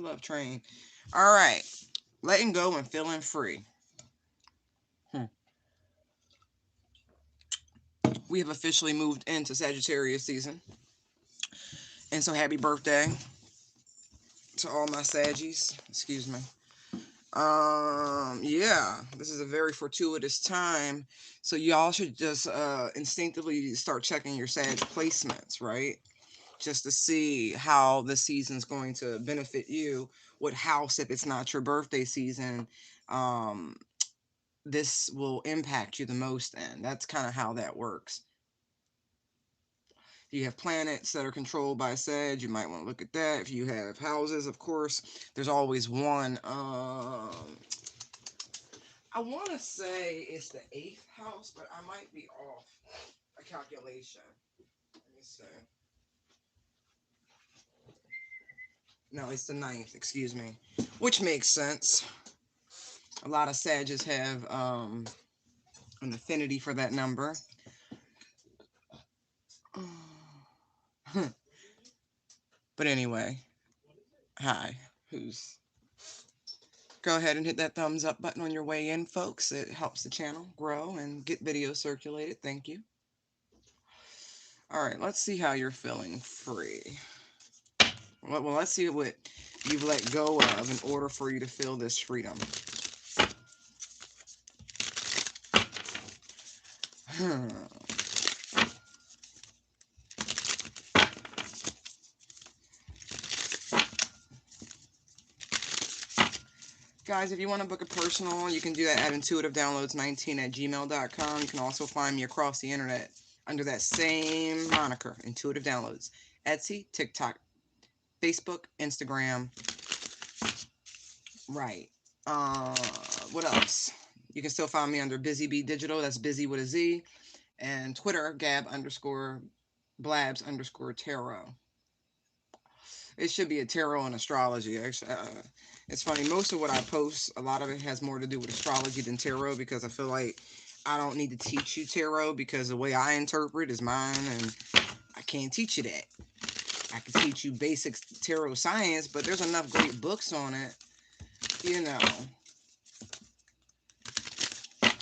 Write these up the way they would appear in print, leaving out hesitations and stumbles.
the love train. All right. Letting go and feeling free. Hmm. We have officially moved into Sagittarius season. And so happy birthday to all my Saggies. Excuse me. Yeah, this is a very fortuitous time. So y'all should just instinctively start checking your Sag placements, right? Just to see how the season's going to benefit you. What house, if it's not your birthday season, um, this will impact you the most in. That's kind of how that works. If you have planets that are controlled by Sag, you might want to look at that. If you have houses, of course, there's always one. I want to say it's the 8th house, but I might be off a calculation. Let me see. No, it's the 9th, excuse me. Which makes sense. A lot of Sages have an affinity for that number. But anyway, hi. Who's Go ahead and hit that thumbs up button on your way in, folks. It helps the channel grow and get videos circulated. Thank you. All right, let's see how you're feeling free. Well, let's see what you've let go of in order for you to feel this freedom. Guys, if you want to book a personal, you can do that at intuitivedownloads19@gmail.com. You can also find me across the internet under that same moniker, Intuitive Downloads. Etsy, TikTok, Facebook, Instagram. Right. What else? You can still find me under Busy Bee Digital. That's busy with a Z. And Twitter, Gab_Blabs_Tarot. It should be a tarot and astrology. Actually, it's funny. Most of what I post, a lot of it has more to do with astrology than tarot, because I feel like I don't need to teach you tarot, because the way I interpret is mine, and I can't teach you that. I can teach you basic tarot science, but there's enough great books on it. You know,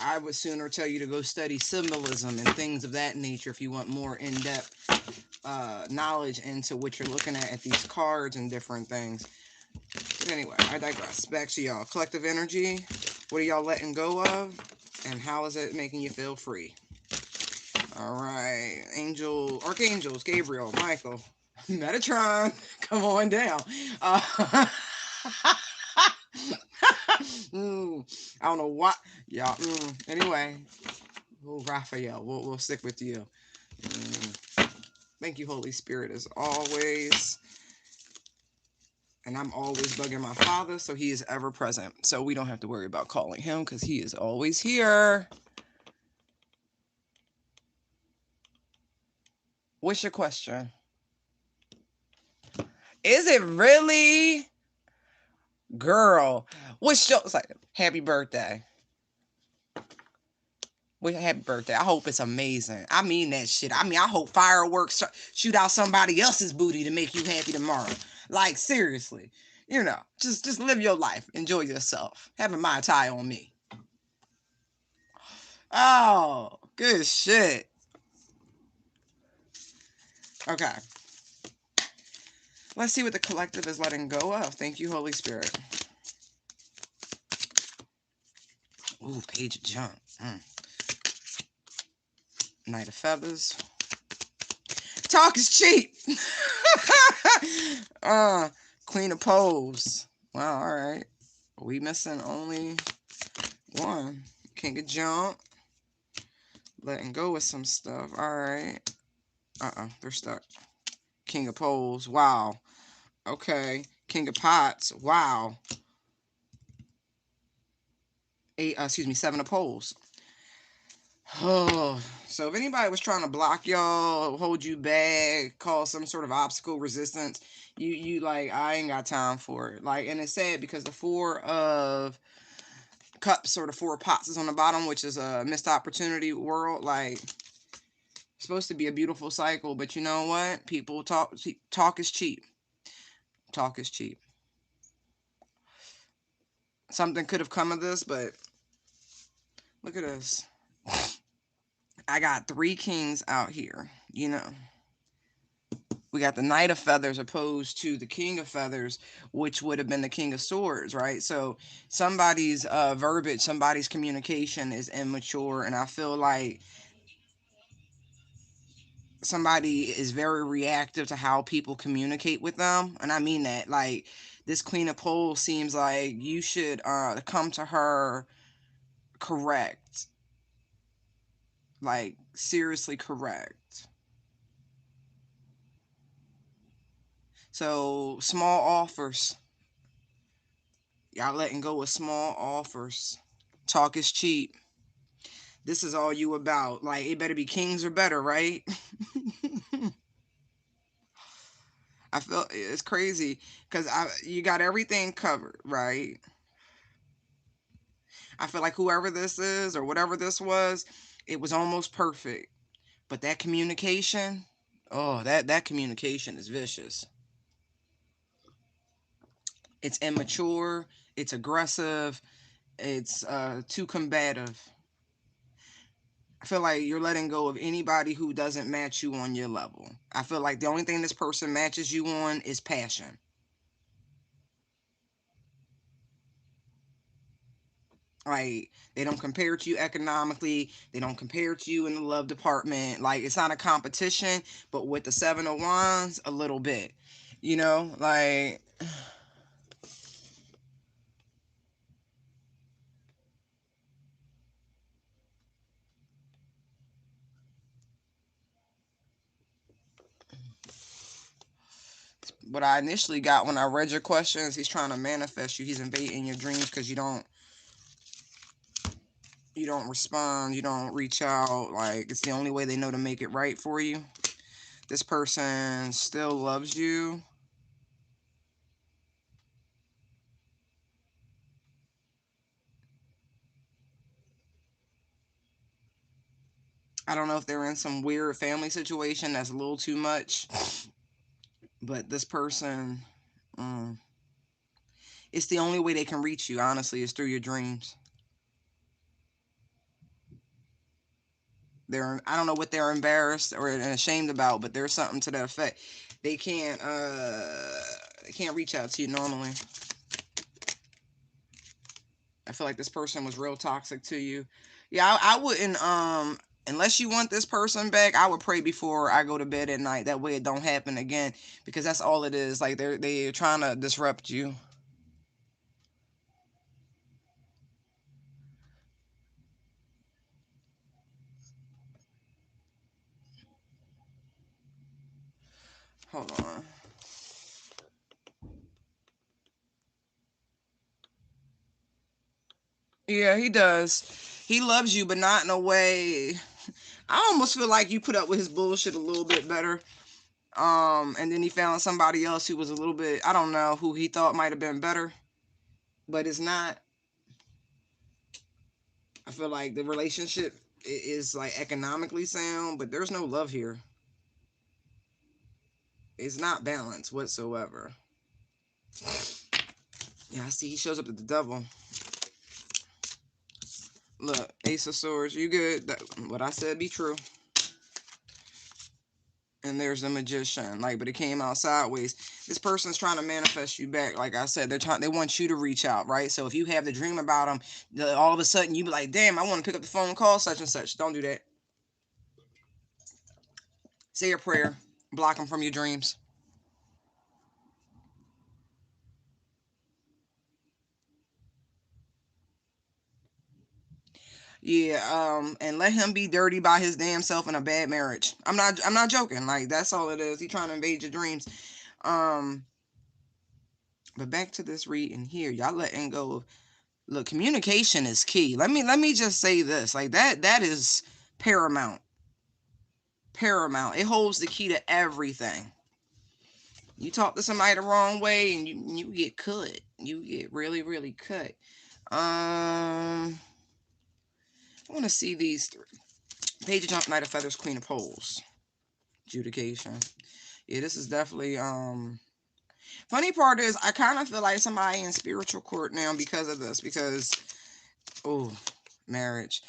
I would sooner tell you to go study symbolism and things of that nature if you want more in-depth knowledge into what you're looking at these cards and different things. But anyway, I digress. Back to y'all. Collective energy. What are y'all letting go of? And how is it making you feel free? All right. Archangels, Gabriel, Michael, Metatron, come on down. I don't know what. Y'all. Anyway. Oh, Raphael, we'll stick with you. Thank you, Holy Spirit, as always. And I'm always bugging my Father, so he is ever present. So we don't have to worry about calling him, because he is always here. What's your question? Is it really? Girl, what's your... It's like, happy birthday. Happy birthday. I hope it's amazing. I mean that shit. I mean, I hope fireworks shoot out somebody else's booty to make you happy tomorrow. Like, seriously. You know, just live your life. Enjoy yourself. Have a Mai Tai on me. Oh, good shit. Okay. Let's see what the collective is letting go of. Thank you, Holy Spirit. Ooh, Page of Junk. Knight of Feathers. Talk is cheap. Queen of Poles. Wow, all right. We missing only one. King of Junk. Letting go with some stuff. All right. They're stuck. King of Poles. Wow. Okay. King of Pots. Wow. Seven of Poles. Oh, so if anybody was trying to block y'all, hold you back, cause some sort of obstacle, resistance, you like, I ain't got time for it. Like, and it's sad because the 4 of Cups, or the 4 of Pots, is on the bottom, which is a missed opportunity world. Like, supposed to be a beautiful cycle, but you know what? People talk is cheap. Talk is cheap. Something could have come of this, but look at this. I got 3 kings out here, you know. We got the Knight of Feathers opposed to the King of Feathers, which would have been the King of Swords, right? So somebody's verbiage, somebody's communication is immature, and I feel like somebody is very reactive to how people communicate with them. And I mean that. Like, this Queen of Poles seems like you should come to her correct. Like, seriously correct. So, small offers. Y'all letting go of small offers. Talk is cheap. This is all you about. Like, it better be kings or better, right? I feel it's crazy because you got everything covered, right? I feel like whoever this is or whatever this was, it was almost perfect. But that communication, oh, that communication is vicious. It's immature, it's aggressive, it's too combative. I feel like you're letting go of anybody who doesn't match you on your level. I feel like the only thing this person matches you on is passion. Like, they don't compare to you economically, they don't compare to you in the love department. Like, it's not a competition, but with the 7 of Wands, a little bit. You know, like, what I initially got when I read your questions, he's trying to manifest you. He's invading your dreams because you don't respond, you don't reach out. Like, it's the only way they know to make it right for you. This person still loves you. I don't know if they're in some weird family situation that's a little too much, but this person, mm, it's the only way they can reach you, honestly, is through your dreams. I don't know what they're embarrassed or ashamed about, but there's something to that effect. They can't reach out to you normally. I feel like this person was real toxic to you. Yeah, I wouldn't unless you want this person back, I would pray before I go to bed at night. That way it don't happen again, because that's all it is. Like, they're trying to disrupt you. Hold on. Yeah, he does. He loves you, but not in a way. I almost feel like you put up with his bullshit a little bit better. And then he found somebody else who was a little bit, I don't know, who he thought might have been better, but it's not. I feel like the relationship is like economically sound, but there's no love here. It's not balanced whatsoever. Yeah, I see he shows up at the devil. Look, Ace of Swords, you good? What I said be true. And there's the Magician, like, but it came out sideways. This person's trying to manifest you back. Like I said, they want you to reach out, right? So if you have the dream about them, all of a sudden you be like, damn, I want to pick up the phone and call such and such. Don't do that. Say a prayer. Block them from your dreams. Yeah, and let him be dirty by his damn self in a bad marriage. I'm not joking. Like, that's all it is. He trying to invade your dreams. Um, but back to this reading here. Y'all letting go of, look, communication is key. Let me just say this. Like, that is paramount. Paramount. It holds the key to everything. You talk to somebody the wrong way and you get cut. You get really, really cut. I want to see these three. Page of Jump, Knight of Feathers, Queen of Poles. Adjudication. Yeah, this is definitely Funny part is, I kind of feel like somebody in spiritual court now because of this. Because, oh, marriage.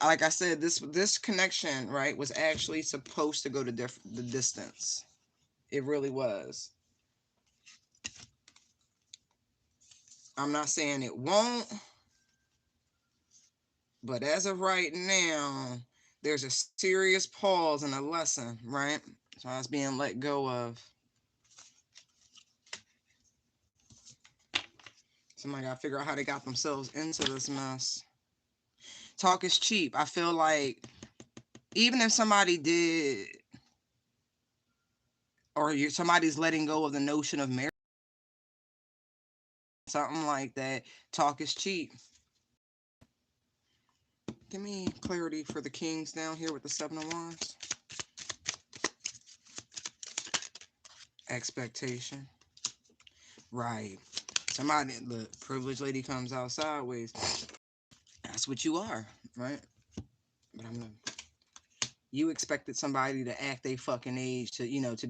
Like I said, this connection, right, was actually supposed to go to the distance. It really was. I'm not saying it won't, but as of right now, there's a serious pause and a lesson, right? So it's being let go of. Somebody got to figure out how they got themselves into this mess. Talk is cheap. I feel like even if somebody did, or somebody's letting go of the notion of marriage, something like that, talk is cheap. Give me clarity for the kings down here with the 7 of Wands. Expectation. Right. Somebody, the privileged lady comes out sideways. That's what you are, right? But you expected somebody to act a fucking age to, to.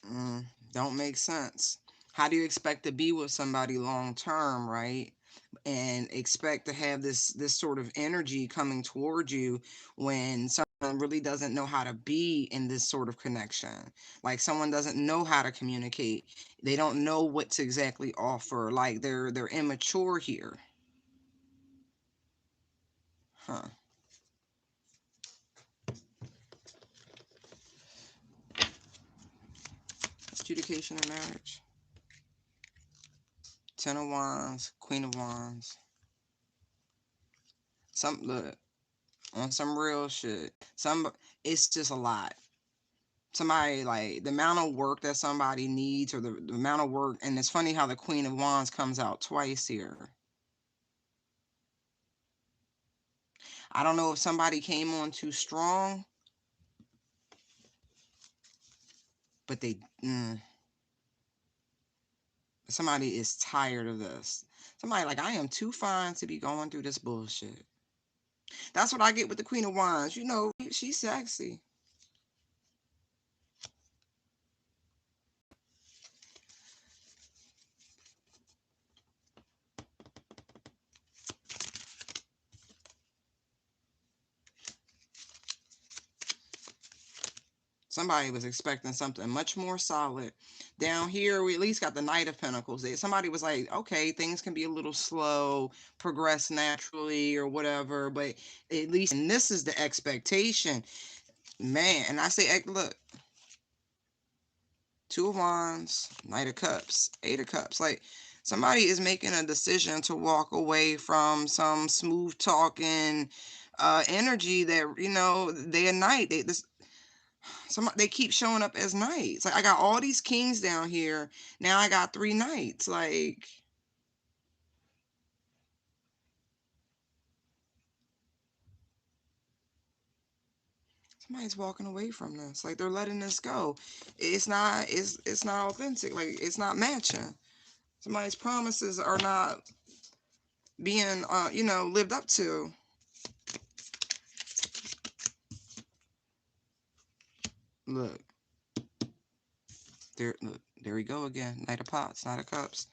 Hmm. Don't make sense. How do you expect to be with somebody long term, right? And expect to have this sort of energy coming toward you when someone really doesn't know how to be in this sort of connection. Like someone doesn't know how to communicate. They don't know what to exactly offer. Like they're immature here. Huh. Adjudication of marriage. 10 of Wands, Queen of Wands. Look, on some real shit. It's just a lot. Somebody, like the amount of work that somebody needs, or the amount of work, and it's funny how the Queen of Wands comes out twice here. I don't know if somebody came on too strong, but somebody is tired of this. Somebody like, I am too fine to be going through this bullshit. That's what I get with the Queen of Wands. She's sexy. Somebody was expecting something much more solid. Down here, we at least got the Knight of Pentacles. Somebody was like, okay, things can be a little slow, progress naturally or whatever, but at least, and this is the expectation. Man, and I say, look, 2 of Wands, Knight of Cups, 8 of Cups. Like, somebody is making a decision to walk away from some smooth talking energy that, day and night. They keep showing up as knights. Like, I got all these kings down here. Now I got 3 knights. Like, somebody's walking away from this. Like, they're letting this go. It's not authentic. Like, it's not matching. Somebody's promises are not being lived up to. Look. There we go again. Knight of Pots, Knight of Cups.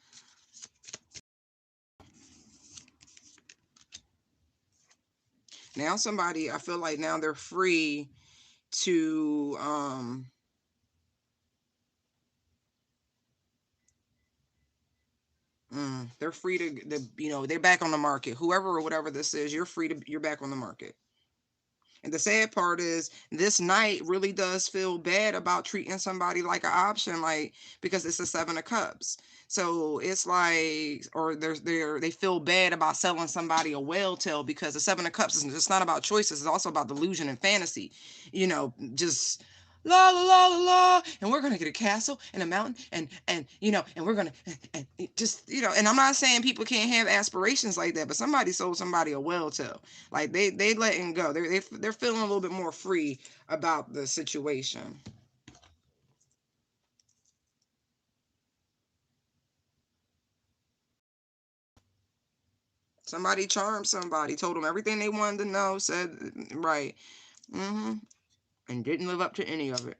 Now somebody, I feel like now they're free to they're free to they're back on the market. Whoever or whatever this is, you're back on the market. And the sad part is, this knight really does feel bad about treating somebody like an option, like, because it's a 7 of Cups. So it's like, or they feel bad about selling somebody a whale tail, because the 7 of Cups is just not about choices. It's also about delusion and fantasy. Just la la la la la, and we're gonna get a castle and a mountain, and and we're gonna and just and I'm not saying people can't have aspirations like that, but somebody sold somebody a well tale. Like they letting go. They're feeling a little bit more free about the situation. Somebody charmed somebody, told them everything they wanted to know, said right, mm-hmm, and didn't live up to any of it.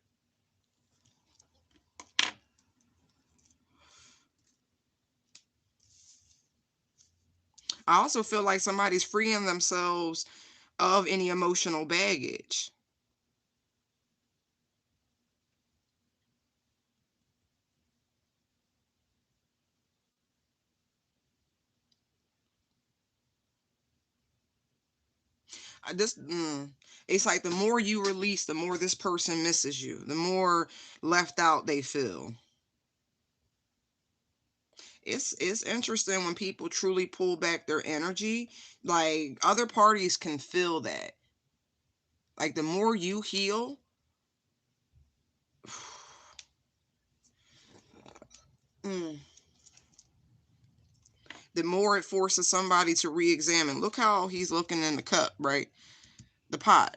I also feel like somebody's freeing themselves of any emotional baggage. I just, it's like the more you release, the more this person misses you, the more left out they feel. It's interesting when people truly pull back their energy. Like other parties can feel that. Like the more you heal, mm, the more it forces somebody to re-examine. Look how he's looking in the cup, right? The pot.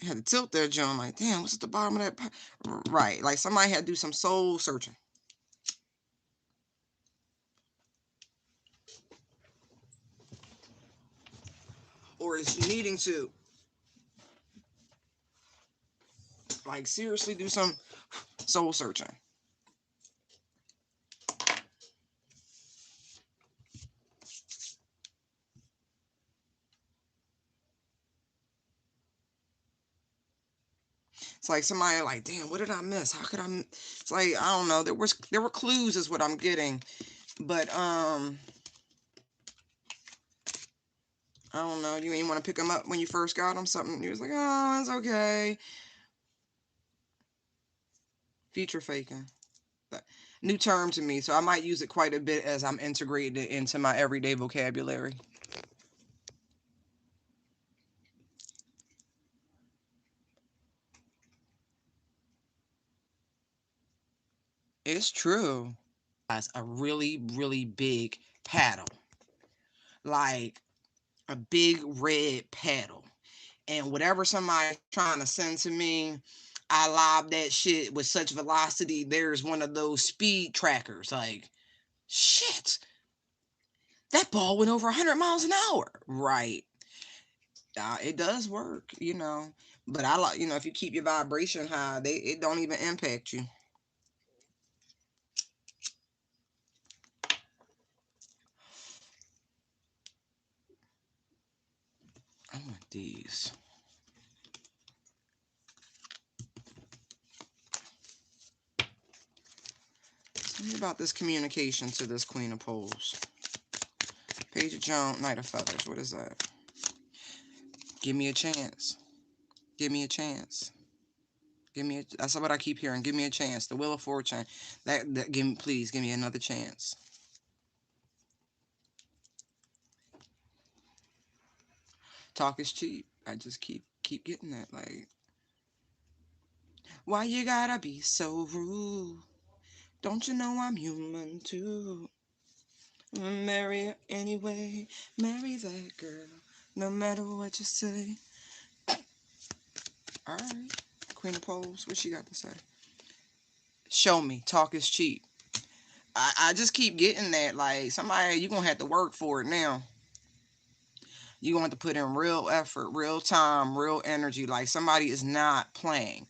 Had to tilt that John, like, damn, what's at the bottom of that pot? Right. Like somebody had to do some soul searching. Or is needing to. Like seriously do some soul searching. It's like somebody like, damn, what did I miss? How could It's like I don't know. There were clues, is what I'm getting, but I don't know. You ain't want to pick them up when you first got them. Something you was like, oh, it's okay. Future faking. That new term to me, so I might use it quite a bit as I'm integrating it into my everyday vocabulary. It's true. As a really, really big paddle, like a big red paddle. And whatever somebody's trying to send to me, I lob that shit with such velocity. There's one of those speed trackers. Like, shit, that ball went over 100 miles an hour. Right. It does work. But I like, if you keep your vibration high, it don't even impact you. I want these. Tell me about this communication to this Queen of Poles. Page of Joan, Knight of Feathers. What is that? Give me a chance. Give me a chance. That's what I keep hearing. Give me a chance. The Wheel of Fortune. Please give me another chance. Talk is cheap. I just keep getting that. Like, why you gotta be so rude? Don't you know I'm human too? Marry her anyway. Marry that girl. No matter what you say. All right. Queen of Poles. What she got to say? Show me. Talk is cheap. I just keep getting that. Like, somebody, you're going to have to work for it now. You're going to have to put in real effort, real time, real energy. Like, somebody is not playing.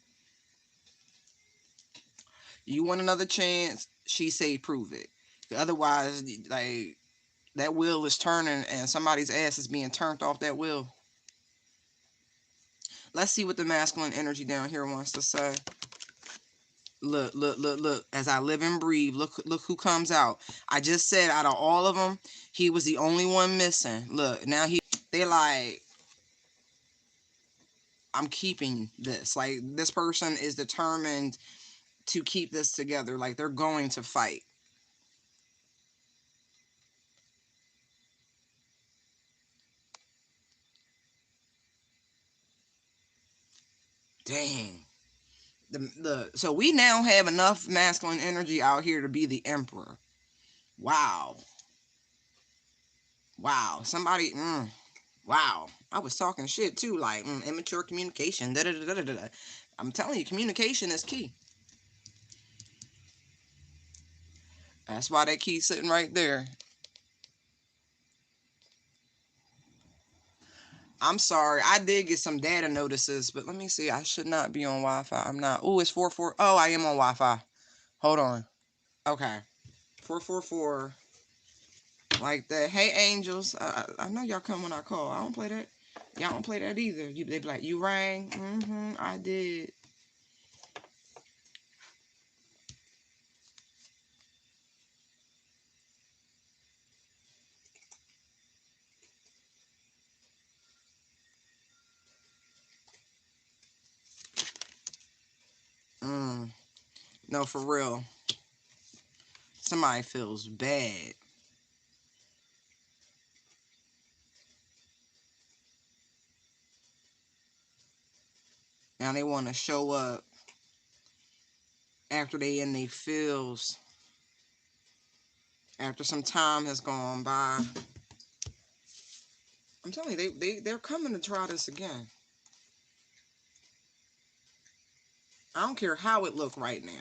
You want another chance? She say prove it. Otherwise, like, that wheel is turning and somebody's ass is being turned off that wheel. Let's see what the masculine energy down here wants to say. Look, look, look, look. As I live and breathe, look who comes out. I just said out of all of them, he was the only one missing. Look, now they like, I'm keeping this. Like, this person is determined to keep this together. Like, they're going to fight. Dang. So we now have enough masculine energy out here to be the emperor. Wow. Wow. Somebody. Wow. I was talking shit too, like immature communication. Da, da, da, da, da, da. I'm telling you, communication is key. That's why that key's sitting right there. I'm sorry. I did get some data notices, but let me see. I should not be on Wi-Fi. I'm not. Oh, it's 4-4. Oh, I am on Wi-Fi. Hold on. Okay. 444. Like that. Hey, angels. I know y'all come when I call. I don't play that. Y'all don't play that either. They be like, you rang? I did. No, for real. Somebody feels bad. Now they want to show up after they in their feels. After some time has gone by. I'm telling you, they're coming to try this again. I don't care how it look right now.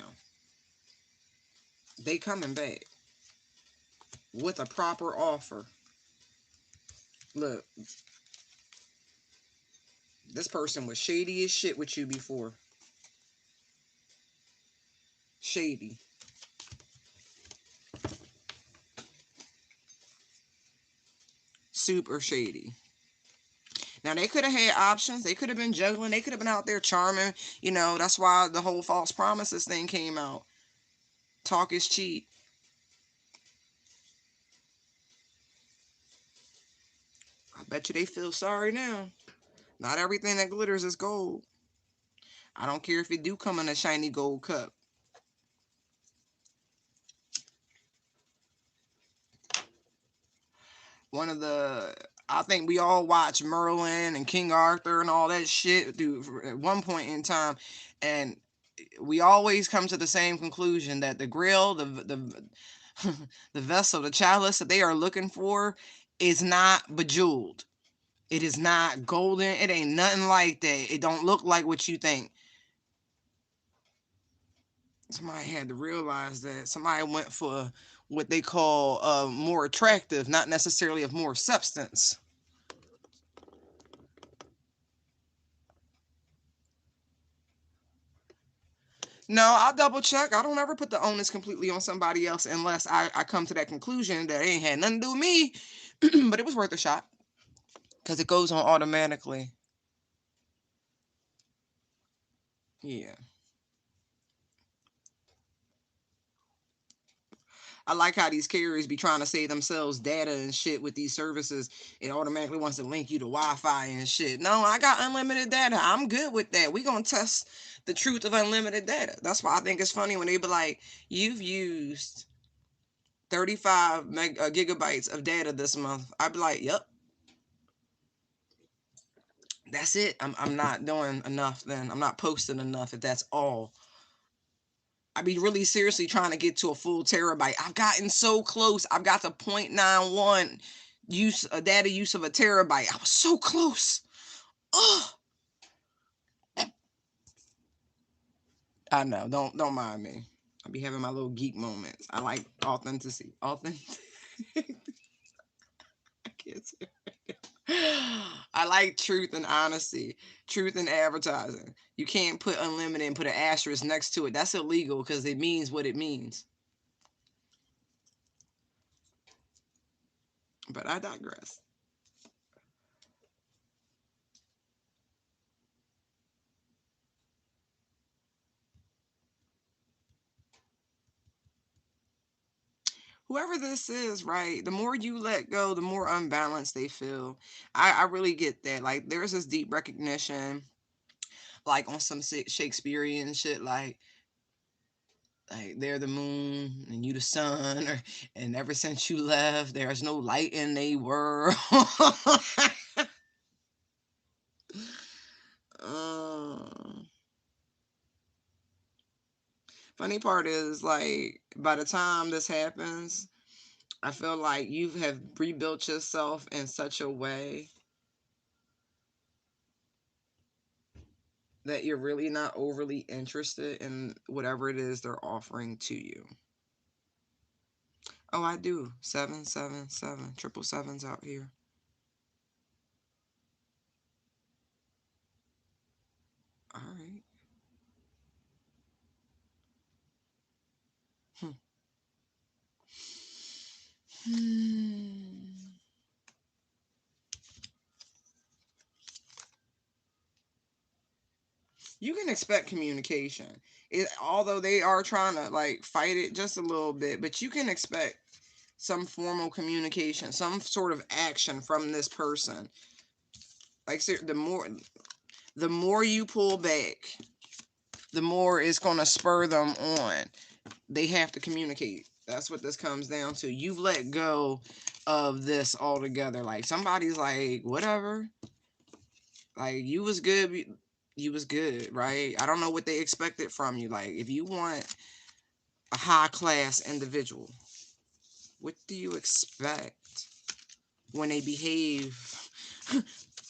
They coming back with a proper offer. Look, this person was shady as shit with you before. Shady. Super shady. Now, they could have had options. They could have been juggling. They could have been out there charming. You know, that's why the whole false promises thing came out. Talk is cheap. I bet you they feel sorry now. Not everything that glitters is gold. I don't care if it do come in a shiny gold cup. I think we all watched Merlin and King Arthur and all that shit at one point in time, and we always come to the same conclusion that the grill, the the vessel, the chalice that they are looking for is not bejeweled. It is not golden. It ain't nothing like that. It don't look like what you think. Somebody had to realize that somebody went for what they call more attractive, not necessarily of more substance. No, I'll double check. I don't ever put the onus completely on somebody else unless I come to that conclusion that it ain't had nothing to do with me. But it was worth a shot because it goes on automatically. Yeah. I like how these carriers be trying to save themselves data and shit with these services. It automatically wants to link you to Wi-Fi and shit. No, I got unlimited data. I'm good with that. We gonna test the truth of unlimited data. That's why I think it's funny when they be like, you've used 35 gigabytes of data this month. I'd be like, yep, that's it. I'm not doing enough then. I'm not posting enough if that's all. I be really seriously trying to get to a full terabyte. I've gotten so close. I've got to 0.91 data use of a terabyte. I was so close. Oh, I know. Don't mind me. I be having my little geek moments. I like authenticity. I can't say it. I like truth and honesty, truth and advertising. You can't put unlimited and put an asterisk next to it. That's illegal because it means what it means. But I digress. Whoever this is, right? The more you let go, the more unbalanced they feel. I really get that. Like, there's this deep recognition, like on some Shakespearean shit, like they're the moon and you the sun, and ever since you left, there's no light in they world. uh, Funny part is, like, by the time this happens, I feel like you have rebuilt yourself in such a way that you're really not overly interested in whatever it is they're offering to you. Oh, I do. 777. Triple sevens out here. All right. Hmm. You can expect communication. Although they are trying to like fight it just a little bit, but you can expect some formal communication, some sort of action from this person. Like, the more you pull back, the more it's going to spur them on. They have to communicate. That's what this comes down to. You've let go of this altogether. Like, somebody's like, whatever. Like, you was good. You was good, right? I don't know what they expected from you. Like, if you want a high class individual, what do you expect when they behave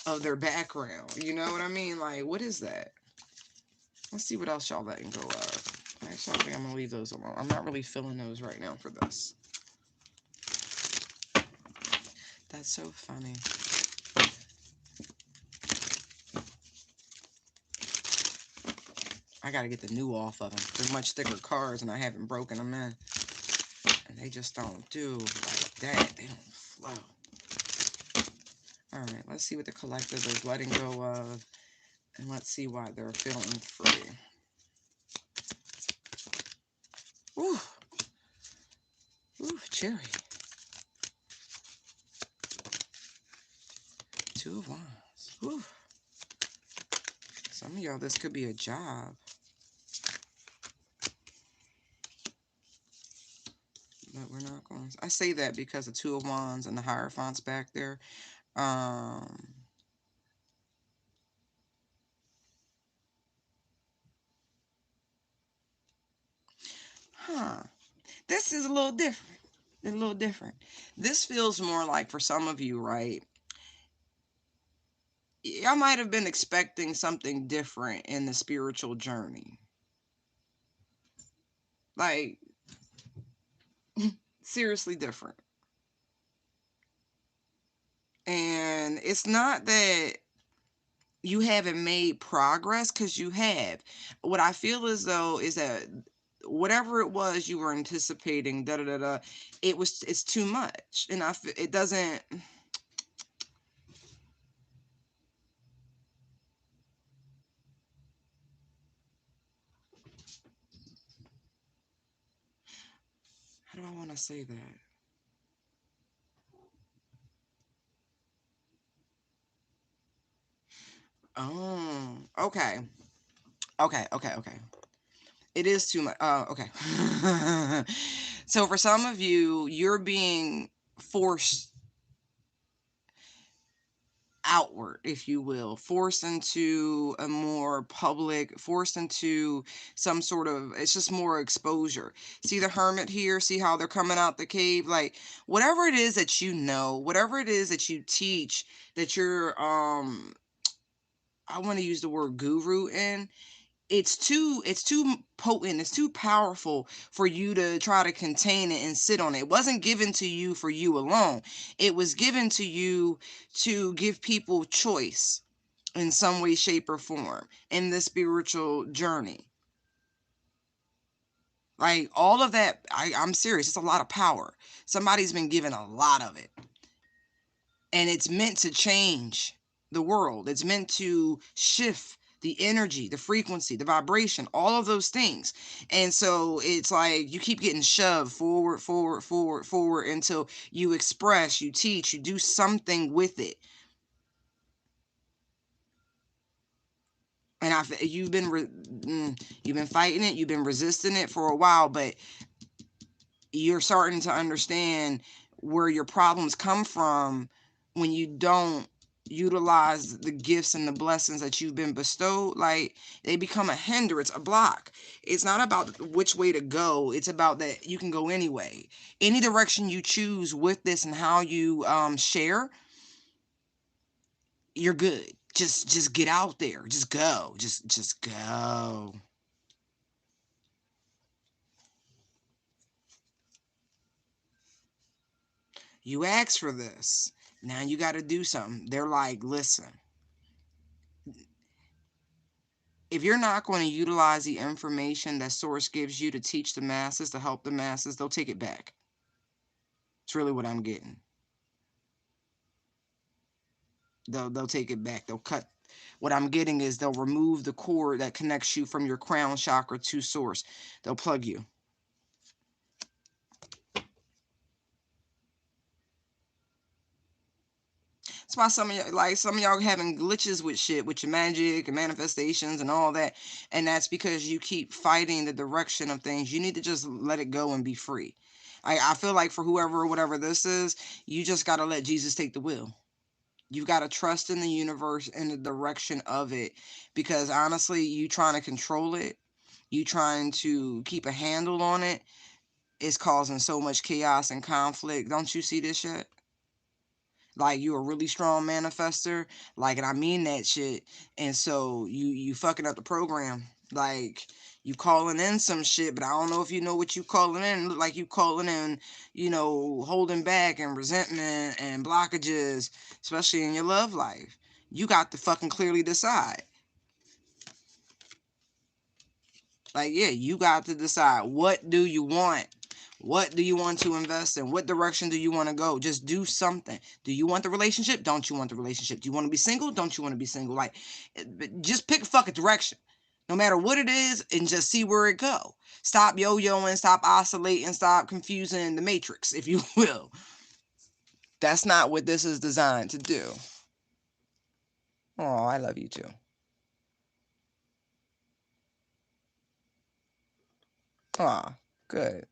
of their background? You know what I mean? Like, what is that? Let's see what else y'all letting go of. Actually, I think I'm gonna leave those alone. I'm not really feeling those right now for this. That's so funny. I gotta get the new off of them. They're much thicker cards, and I haven't broken them in. And they just don't do like that. They don't flow. Alright, let's see what the collective is letting go of. And let's see why they're feeling free. Ooh. Ooh, cherry. Two of Wands. Ooh. Some of y'all, this could be a job. But we're not going to. I say that because the Two of Wands and the Hierophant's back there. Huh. This is a little different. A little different. This feels more like, for some of you, right? I might have been expecting something different in the spiritual journey. Like, seriously different. And it's not that you haven't made progress, because you have. What I feel as though is that whatever it was you were anticipating, it's too much. And it doesn't. How do I want to say that? Oh, okay. Okay. It is too much. Okay. So for some of you, you're being forced outward, if you will, forced into a more public, forced into some sort of, it's just more exposure. See the Hermit here? See how they're coming out the cave? Like, whatever it is that you know, whatever it is that you teach, that you're, I want to use the word guru in, it's too potent, it's too powerful for you to try to contain it and sit on it. It wasn't given to you for you alone. It was given to you to give people choice in some way, shape, or form in this spiritual journey. Like, all of that, I'm serious, it's a lot of power. Somebody's been given a lot of it, and it's meant to change the world. It's meant to shift the energy, the frequency, the vibration, all of those things. And so it's like you keep getting shoved forward until you express, you teach, you do something with it. And you've been fighting it, you've been resisting it for a while, but you're starting to understand where your problems come from when you don't utilize the gifts and the blessings that you've been bestowed, like, they become a hindrance, a block. It's not about which way to go. It's about that you can go anyway. Any direction you choose with this and how you share, you're good. Just get out there. Just go. Just go. You asked for this. Now you got to do something. They're like, listen, if you're not going to utilize the information that source gives you to teach the masses, to help the masses, they'll take it back. It's really what I'm getting. They'll take it back. They'll cut. What I'm getting is they'll remove the cord that connects you from your crown chakra to source. They'll plug you. That's why some of y'all having glitches with shit, with your magic and manifestations and all that. And that's because you keep fighting the direction of things. You need to just let it go and be free. I feel like for whoever or whatever this is, you just got to let Jesus take the wheel. You've got to trust in the universe and the direction of it, because honestly, you trying to control it, you trying to keep a handle on it, is causing so much chaos and conflict. Don't you see this yet? Like, you a really strong manifester, like, and I mean that shit. And so you fucking up the program. Like, you calling in some shit, but I don't know if you know what you calling in. Look like you calling in, holding back and resentment and blockages, especially in your love life. You got to fucking clearly decide. Like, yeah, you got to decide, what do you want? What do you want to invest in? What direction do you want to go? Just do something. Do you want the relationship? Don't you want the relationship? Do you want to be single? Don't you want to be single? Like, just pick a fucking direction, no matter what it is, and just see where it go. Stop yo-yoing, stop oscillating, stop confusing the matrix, if you will. That's not what this is designed to do. Oh, I love you too. Aw, good.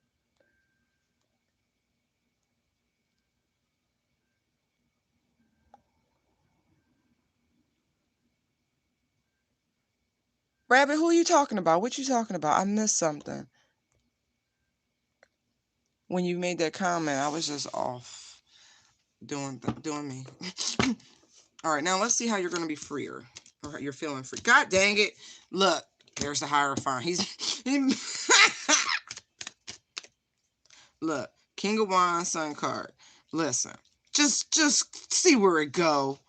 Rabbit, who are you talking about? What you talking about? I missed something. When you made that comment, I was just off doing me. All right, now let's see how you're going to be freer, or you're feeling free. God dang it. Look, there's the Hierophant. Look, King of Wands, Sun card. Listen, just see where it go.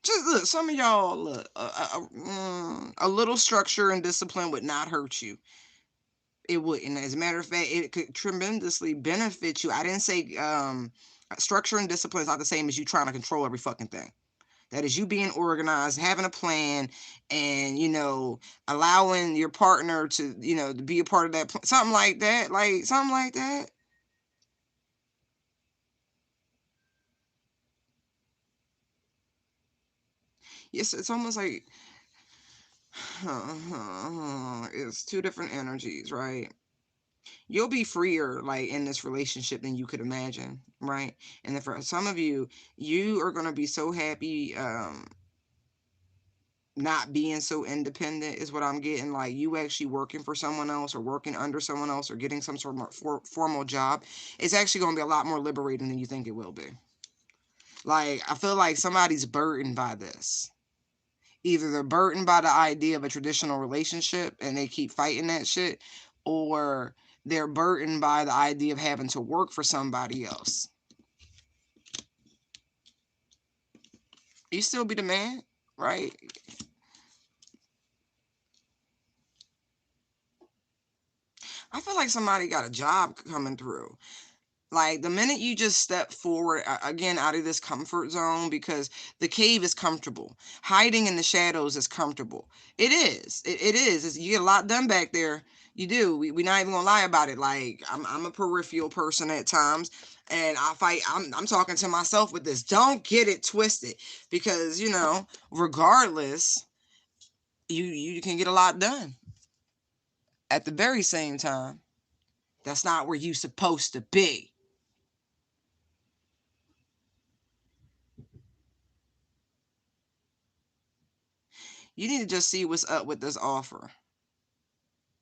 Just look, some of y'all, look, a little structure and discipline would not hurt you. It wouldn't. As a matter of fact, it could tremendously benefit you. I didn't say structure and discipline is not the same as you trying to control every fucking thing. That is you being organized, having a plan, and allowing your partner to to be a part of that. Something like that, like something like that. Yes, it's almost like it's two different energies, right? You'll be freer, like, in this relationship than you could imagine, right? And then for some of you, you are gonna be so happy, not being so independent, is what I'm getting. Like, you actually working for someone else, or working under someone else, or getting some sort of formal job. It's actually going to be a lot more liberating than you think it will be. Like, I feel like somebody's burdened by this. Either they're burdened by the idea of a traditional relationship and they keep fighting that shit, or they're burdened by the idea of having to work for somebody else. You still be the man, right? I feel like somebody got a job coming through. Like, the minute you just step forward, again, out of this comfort zone, because the cave is comfortable. Hiding in the shadows is comfortable. It is. It is. You get a lot done back there. You do. We not even gonna lie about it. Like, I'm a peripheral person at times, and I fight. I'm talking to myself with this. Don't get it twisted, because regardless, you can get a lot done. At the very same time, that's not where you supposed to be. You need to just see what's up with this offer.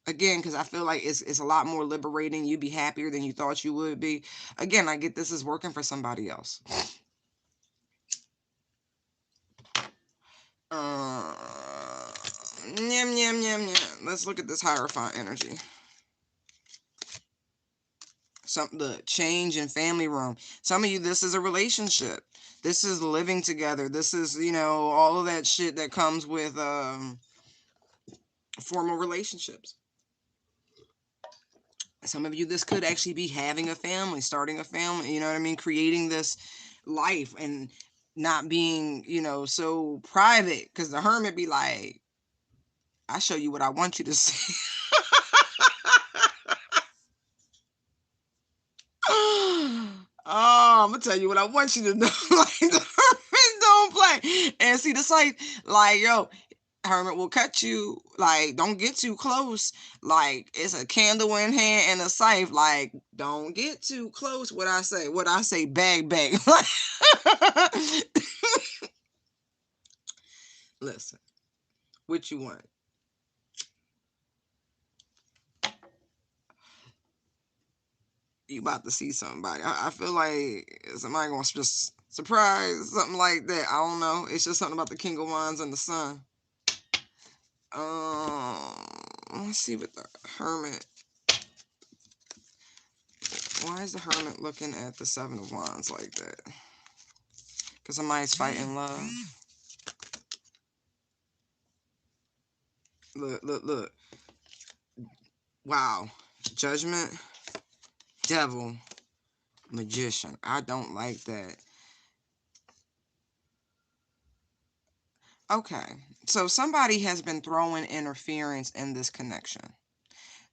Again, because I feel like it's a lot more liberating. You'd be happier than you thought you would be. Again, I get this is working for somebody else. Nyam, nyam, nyam, nyam. Let's look at this Hierophant energy. The change in family room. Some of you, this is a relationship. This is living together. This is, all of that shit that comes with formal relationships. Some of you, this could actually be having a family, starting a family, you know what I mean? Creating this life and not being, so private. Because the hermit be like, I show you what I want you to see. Oh, I'm gonna tell you what I want you to know. Like, the hermit don't play. And see, the site, like, yo, hermit will cut you. Like, don't get too close. Like, it's a candle in hand and a scythe. Like, don't get too close. What I say, bag. Listen, what you want? You about to see somebody. I feel like somebody gonna just surprise something like that. I don't know. It's just something about the King of Wands and the Sun. Let's see what the Hermit. Why is the Hermit looking at the Seven of Wands like that? Because somebody's fighting love. Look. Wow. Judgment, Devil, Magician. I don't like that. Okay. So somebody has been throwing interference in this connection.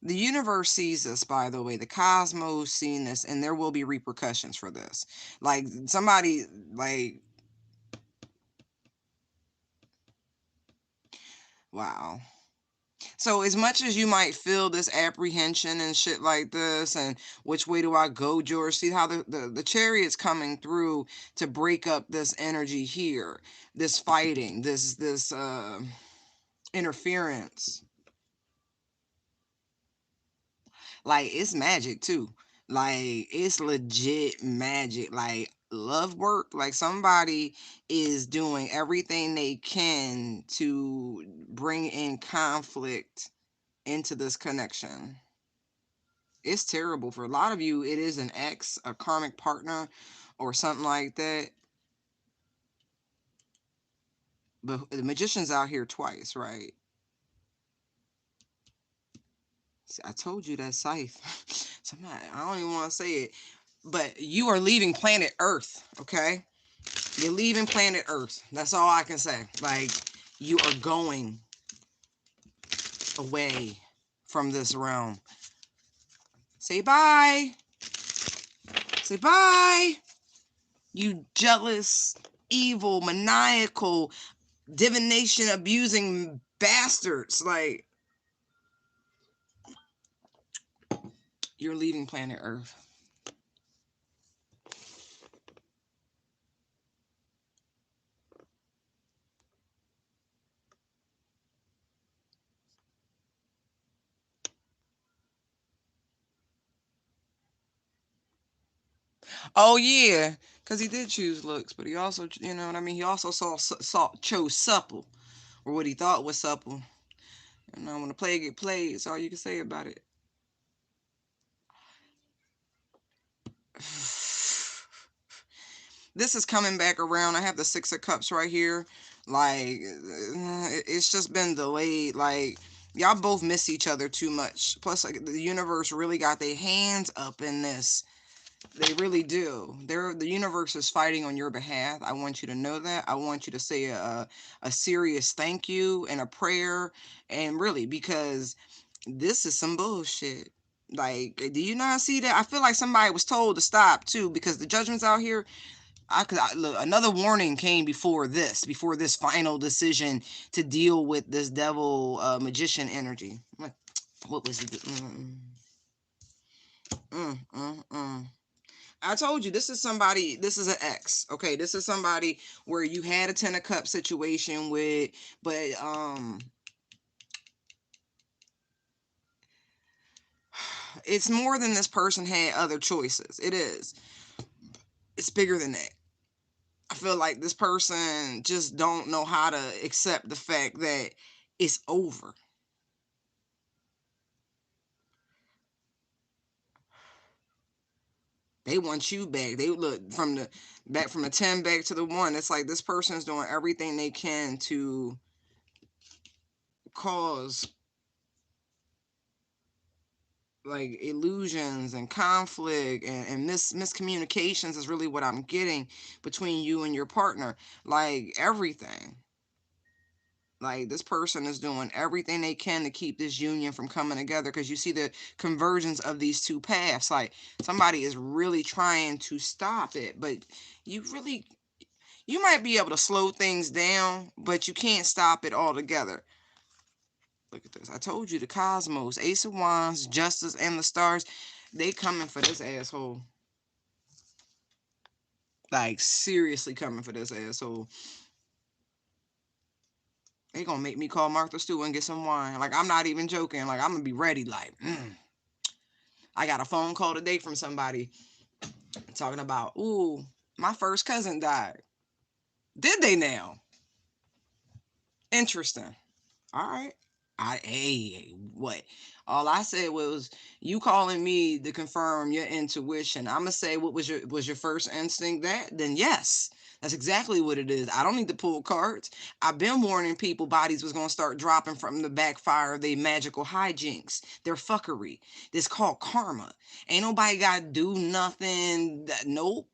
The universe sees this, by the way. The cosmos seen this, and there will be repercussions for this. Like, somebody, like, wow. So as much as you might feel this apprehension and shit like this, and which way do I go, George? See how the chariot's coming through to break up this energy here, this fighting, this interference. Like, it's magic too. Like, it's legit magic. Like, love work. Like, somebody is doing everything they can to bring in conflict into this connection. It's terrible. For a lot of you, it is an ex, a karmic partner, or something like that. But the Magician's out here twice, right? See, I told you that scythe. Somebody, I don't even want to say it. But you are leaving planet Earth, okay? You're leaving planet Earth. That's all I can say. Like, you are going away from this realm. Say bye. Say bye. You jealous, evil, maniacal, divination abusing bastards. Like, you're leaving planet Earth. Oh yeah, because he did choose looks, but he also, you know what I mean. He also chose supple, or what he thought was supple. And when the play get played, that's all you can say about it. This is coming back around. I have the Six of Cups right here. Like, it's just been delayed. Like, y'all both miss each other too much. Plus, like, the universe really got their hands up in this. They really do. The universe is fighting on your behalf. I want you to know that. I want you to say a serious thank you and a prayer. And really, because this is some bullshit. Like, do you not see that? I feel like somebody was told to stop too, because the judgments out here. Look, another warning came before this final decision to deal with this devil magician energy. What was it? I told you, this is somebody, this is an ex. Okay, this is somebody where you had a 10 of cups situation with, but it's more than this person had other choices. It is. It's bigger than that. I feel like this person just don't know how to accept the fact that it's over. They want you back. They look from the back from the 10 back to the 1. It's like this person's doing everything they can to cause like illusions and conflict and miscommunications is really what I'm getting between you and your partner. Like everything. Like this person is doing everything they can to keep this union from coming together, because you see the convergence of these two paths. Like somebody is really trying to stop it, but you might be able to slow things down, but you can't stop it altogether. Look at this. I told you, the cosmos, Ace of Wands, Justice, and the stars, they coming for this asshole. Like seriously coming for this asshole. They gonna make me call Martha Stewart and get some wine. Like I'm not even joking. Like I'm gonna be ready. Like I got a phone call today from somebody talking about, ooh, my first cousin died. Did they now? Interesting. All right. Hey, what? All I said was you calling me to confirm your intuition. I'm gonna say, what was your first instinct? That then yes, that's exactly what it is. I don't need to pull cards. I've been warning people bodies was gonna start dropping from the backfire of their magical hijinks, their fuckery. This called karma. Ain't nobody gotta do nothing. Nope.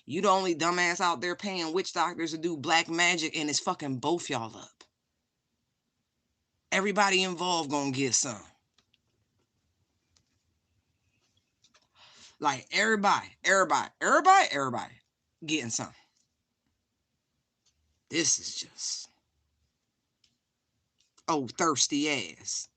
You the only dumbass out there paying witch doctors to do black magic, and it's fucking both y'all up. Everybody involved gonna get some. Like everybody getting some. This is just, oh, thirsty ass.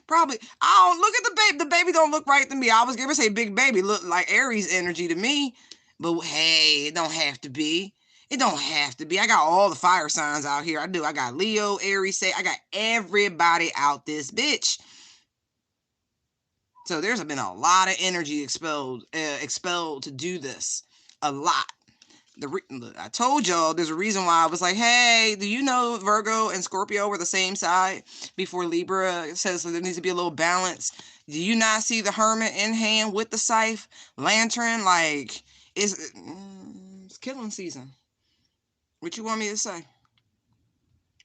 Probably, I don't look at the baby. The baby don't look right to me. I was gonna say big baby look like Aries energy to me, but hey, it don't have to be. It don't have to be. I got all the fire signs out here. I do. I got Leo, Aries, I got everybody out this bitch. So there's been a lot of energy expelled to do this. A lot. I told y'all there's a reason why I was like, hey, do you know Virgo and Scorpio were the same side before Libra says there needs to be a little balance? Do you not see the Hermit in hand with the scythe, lantern? Like, it's killing season. What you want me to say?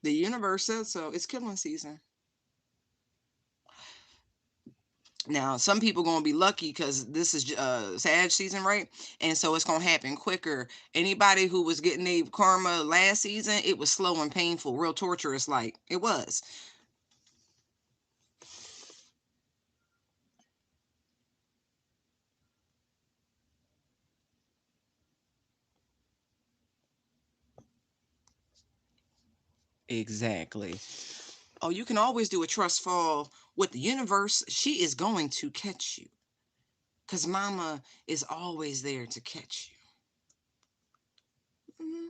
The universe says so. It's killing season. Now, some people gonna be lucky because this is Sag season, right? And so it's gonna happen quicker. Anybody who was getting their karma last season, it was slow and painful, real torturous. Like it was. Exactly. Oh, you can always do a trust fall with the universe. She is going to catch you, cause Mama is always there to catch you.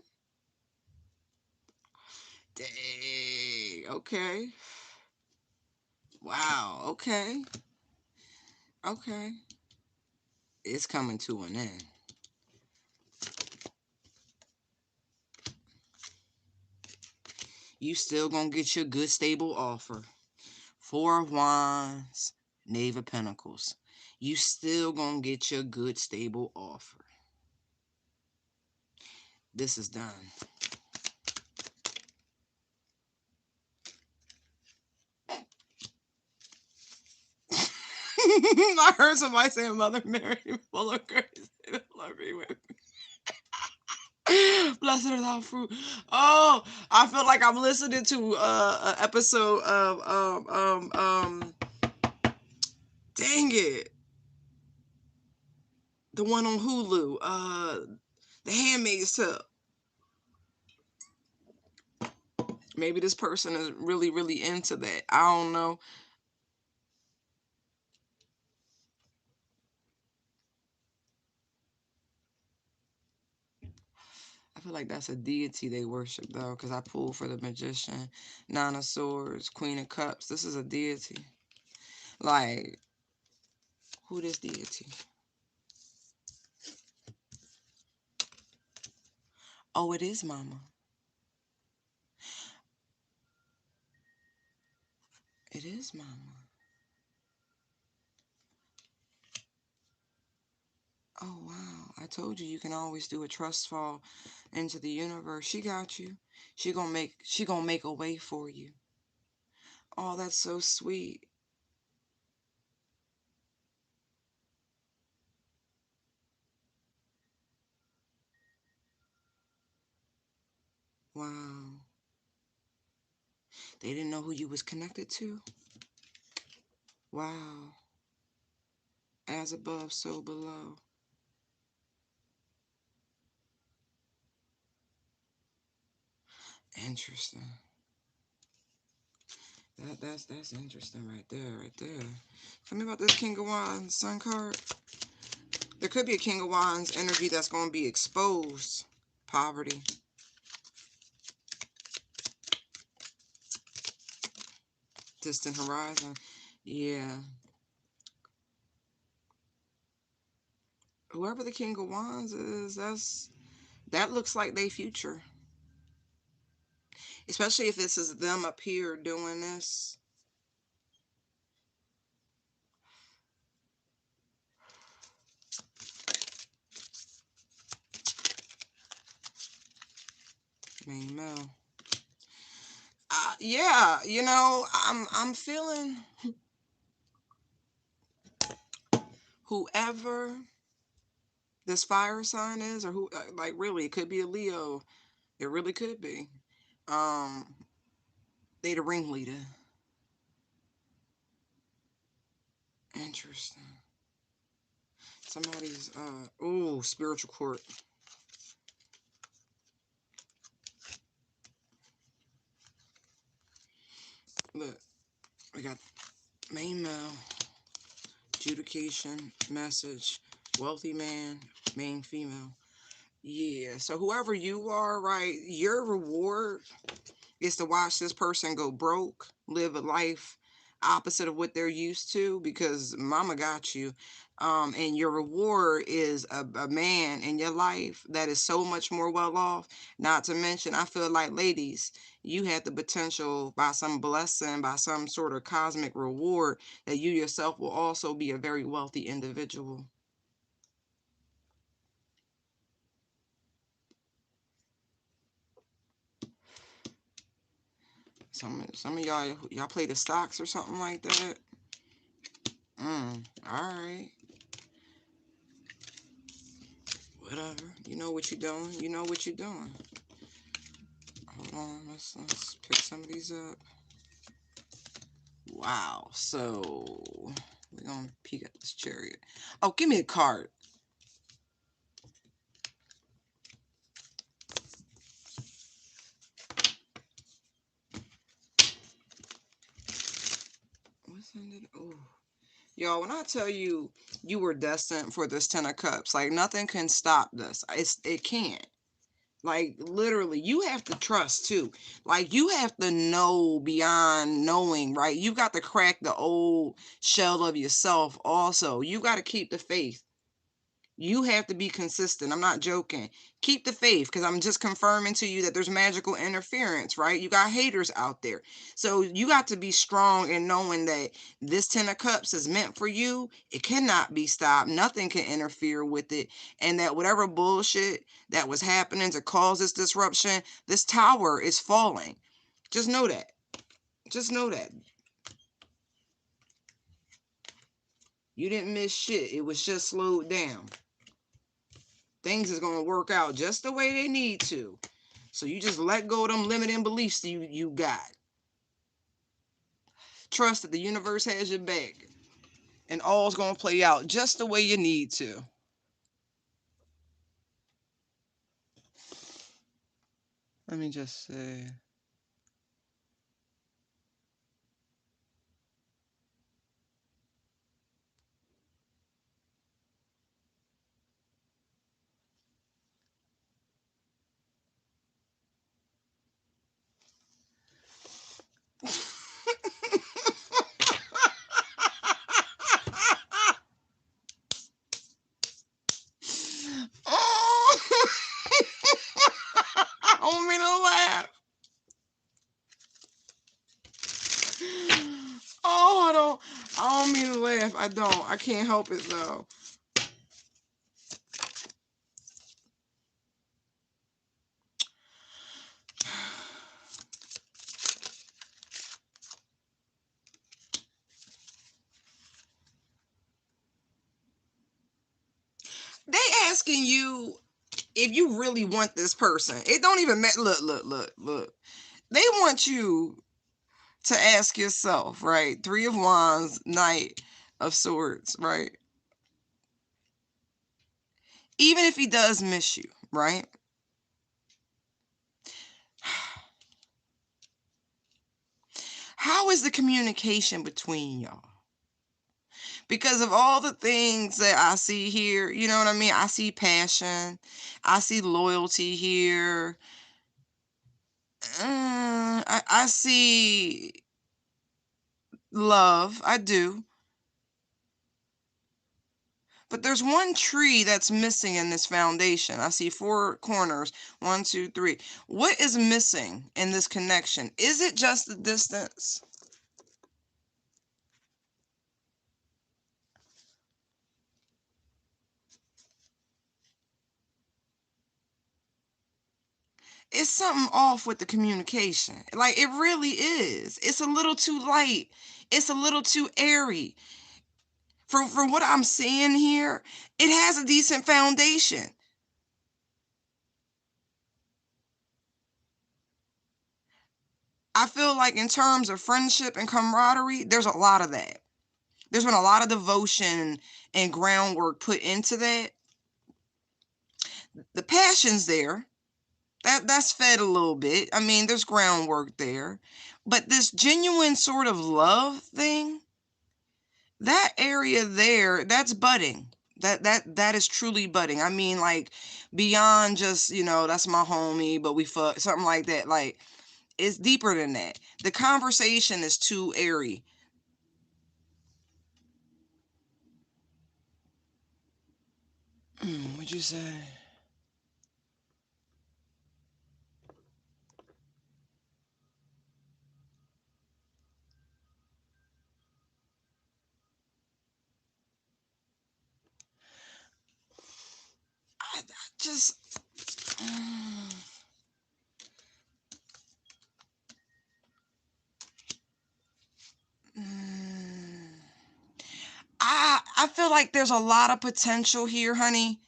Dang. Okay. Wow. Okay. Okay. It's coming to an end. You still gonna get your good stable offer. 4 of Wands, Knave of Pentacles. You still gonna get your good stable offer. This is done. I heard somebody saying Mother Mary full of grace. Love me with blessed are thou fruit. Oh, I feel like I'm listening to an episode of dang it, the one on Hulu, The Handmaid's Tale. Maybe this person is really into that. I don't know. I feel like that's a deity they worship, though, because I pulled for the Magician, Nine of Swords, Queen of Cups. This is a deity. Like, who this deity? Oh, it is Mama. It is Mama. Oh, wow. I told you can always do a trust fall into the universe. She got you. She gonna make a way for you. Oh, that's so sweet. Wow. They didn't know who you was connected to? Wow. As above, so below. Interesting. That's interesting right there, right there. Tell me about this King of Wands Sun card. There could be a King of Wands energy that's going to be exposed. Poverty. Distant horizon. Yeah. Whoever the King of Wands is, that looks like their future. Especially if this is them up here doing this. Main male. Yeah, you know, I'm feeling whoever this fire sign is, or who, like, really, it could be a Leo. It really could be. Um, they the ringleader. Interesting. Somebody's ooh, spiritual court. Look, we got main male, adjudication, message, wealthy man, main female. Yeah, so whoever you are, right, your reward is to watch this person go broke, live a life opposite of what they're used to, because mama got you. And your reward is a man in your life that is so much more well off. Not to mention, I feel like, ladies, you have the potential, by some blessing, by some sort of cosmic reward, that you yourself will also be a very wealthy individual. Some of y'all play the stocks or something like that. All right. Whatever. You know what you're doing. You know what you're doing. Hold on. Let's pick some of these up. Wow. So we're gonna peek at this chariot. Oh, give me a card. What's in it? Oh, y'all. When I tell you you were destined for this Ten of Cups, like nothing can stop this. It can't. Like, literally, you have to trust too. Like, you have to know beyond knowing, right? You got to crack the old shell of yourself also. You got to keep the faith. You have to be consistent. I'm not joking. Keep the faith, because I'm just confirming to you that there's magical interference, right? You got haters out there. So you got to be strong in knowing that this Ten of Cups is meant for you. It cannot be stopped. Nothing can interfere with it. And that whatever bullshit that was happening to cause this disruption, this tower is falling. Just know that. Just know that. You didn't miss shit. It was just slowed down. Things is going to work out just the way they need to. So you just let go of them limiting beliefs you got. Trust that the universe has your back. And all's going to play out just the way you need to. Let me just say. I don't mean to laugh. I don't. I can't help it though. They asking you if you really want this person. It don't even matter. Look. They want you to ask yourself, right? Three of Wands, Knight of Swords, right? Even if he does miss you, right? How is the communication between y'all? Because of all the things that I see here, you know what I mean? I see passion. I see loyalty here. I see love. I do. But there's one tree that's missing in this foundation. I see four corners. 1, 2, 3. What is missing in this connection? Is it just the distance? It's something off with the communication. Like, it really is. It's a little too light. It's a little too airy. From what I'm seeing here, it has a decent foundation. I feel like in terms of friendship and camaraderie, there's a lot of that. There's been a lot of devotion and groundwork put into that. The passion's there. That's fed a little bit. I mean, there's groundwork there. But this genuine sort of love thing, that area there, that's budding. That is truly budding. I mean, like, beyond just, that's my homie, but we fuck, something like that. Like, it's deeper than that. The conversation is too airy. What'd you say? I just I feel like there's a lot of potential here, honey.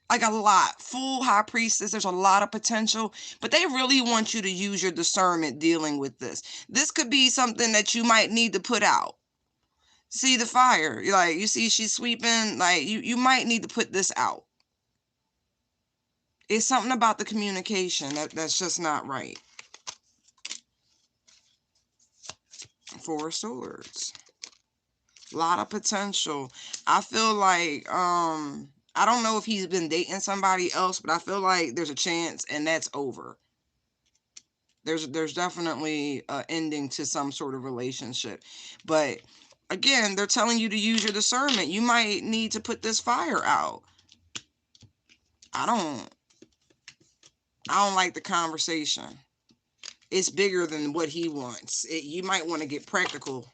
Like, a lot. Full high priestess, there's a lot of potential, but they really want you to use your discernment dealing with this. This could be something that you might need to put out. See the fire, like, you see she's sweeping, like, you might need to put this out. It's something about the communication that's just not right. Four of Swords. A lot of potential. I feel like I don't know if he's been dating somebody else, but I feel like there's a chance and that's over. There's definitely an ending to some sort of relationship. But again, they're telling you to use your discernment. You might need to put this fire out. I don't like the conversation. It's bigger than what he wants. You might want to get practical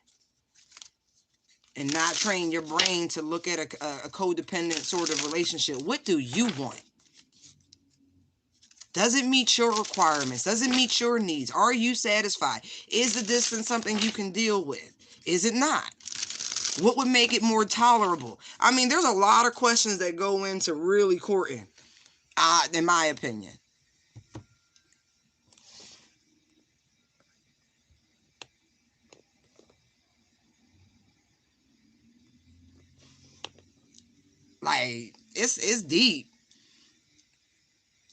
and not train your brain to look at a codependent sort of relationship. What do you want? Does it meet your requirements? Does it meet your needs? Are you satisfied? Is the distance something you can deal with? Is it not? What would make it more tolerable? I mean, there's a lot of questions that go into really courting, in my opinion. Like, it's deep.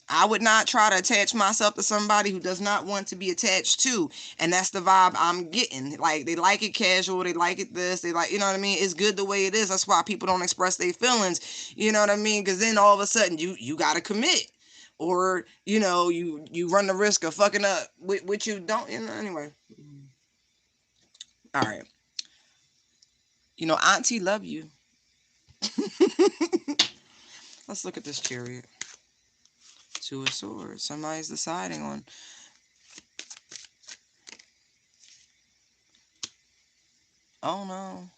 I would not try to attach myself to somebody who does not want to be attached to. And that's the vibe I'm getting. Like, they like it casual. They like it this. They like, you know what I mean? It's good the way it is. That's why people don't express their feelings. You know what I mean? Because then all of a sudden you got to commit. Or, you run the risk of fucking up which you don't, anyway. All right. Auntie love you. Let's look at this Chariot. Two of Swords. Somebody's deciding on. Oh no.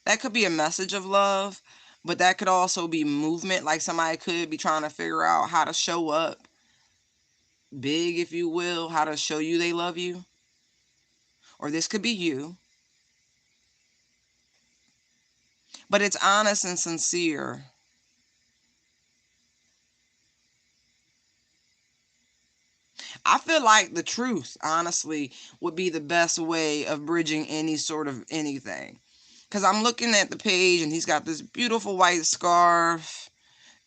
That could be a message of love, but that could also be movement. Like somebody could be trying to figure out how to show up big, if you will, how to show you they love you. Or this could be you. But it's honest and sincere. I feel like the truth, honestly, would be the best way of bridging any sort of anything. Because I'm looking at the page and he's got this beautiful white scarf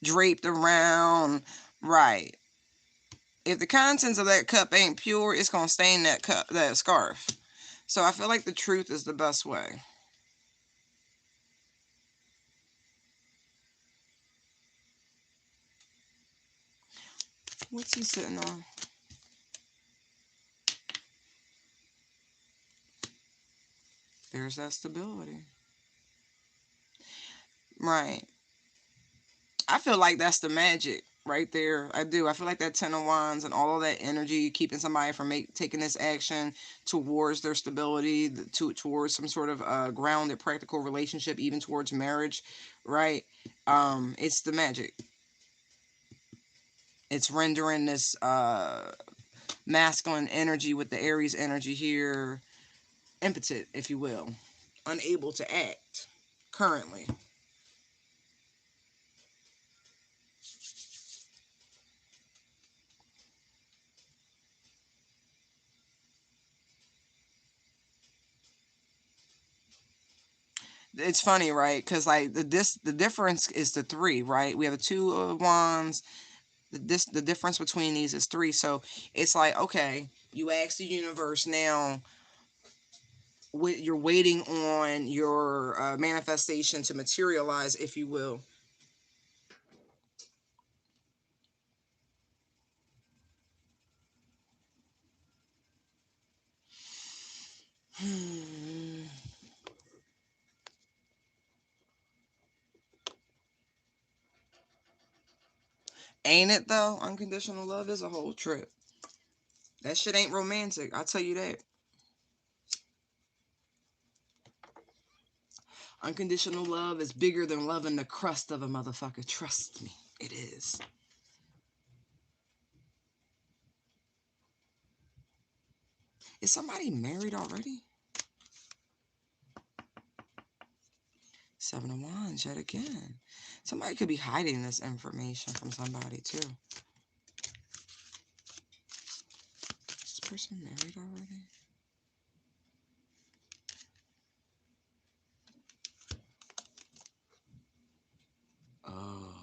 draped around. Right. If the contents of that cup ain't pure, it's going to stain that cup, that scarf. So I feel like the truth is the best way. What's he sitting on? There's that stability. Right. I feel like that's the magic right there. I do. I feel like that Ten of Wands and all of that energy keeping somebody from taking this action towards their stability, towards some sort of grounded, practical relationship, even towards marriage, right? It's the magic. It's rendering this masculine energy with the Aries energy here impotent, if you will, unable to act currently. It's funny, right? Because like the difference is the three, right? We have the Two of Wands. The difference between these is three. So it's like, okay, you ask the universe now. You're waiting on your manifestation to materialize, if you will. Ain't it though? Unconditional love is a whole trip. That shit ain't romantic. I'll tell you that. Unconditional love is bigger than loving the crust of a motherfucker. Trust me, it is. Is somebody married already? Seven of Wands yet again. Somebody could be hiding this information from somebody too. Is this person married already? Oh.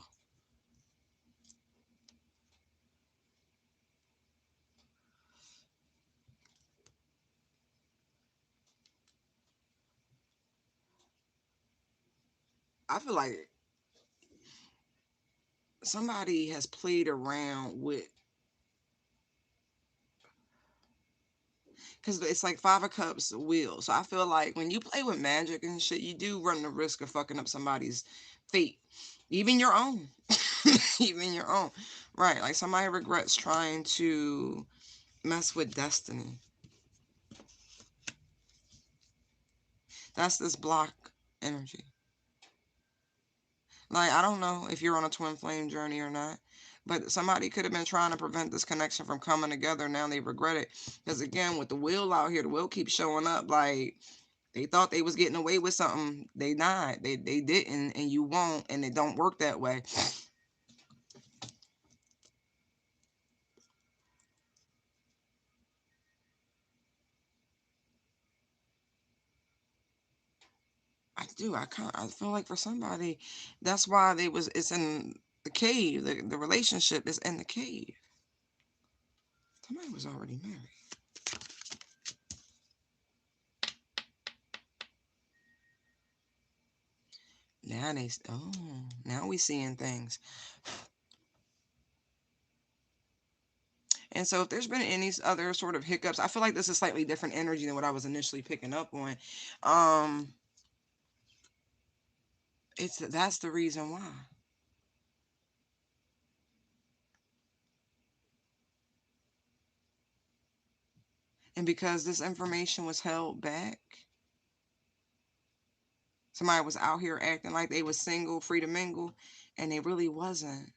I feel like somebody has played around with, because it's like Five of Cups wheel. So I feel like when you play with magic and shit, you do run the risk of fucking up somebody's fate, even your own. Even your own. Right. Like somebody regrets trying to mess with destiny. That's this block energy. Like, I don't know if you're on a twin flame journey or not, but somebody could have been trying to prevent this connection from coming together. Now they regret it. Because again, with the wheel out here, the wheel keeps showing up. Like, they thought they was getting away with something. They not. They didn't, and you won't, and it don't work that way. I do. I feel like for somebody, that's why it's in the cave. The relationship is in the cave. Somebody was already married. Now we seeing things. And so if there's been any other sort of hiccups, I feel like this is slightly different energy than what I was initially picking up on. Um, that's the reason why. And because this information was held back, Somebody was out here acting like they was single, free to mingle, and they really wasn't.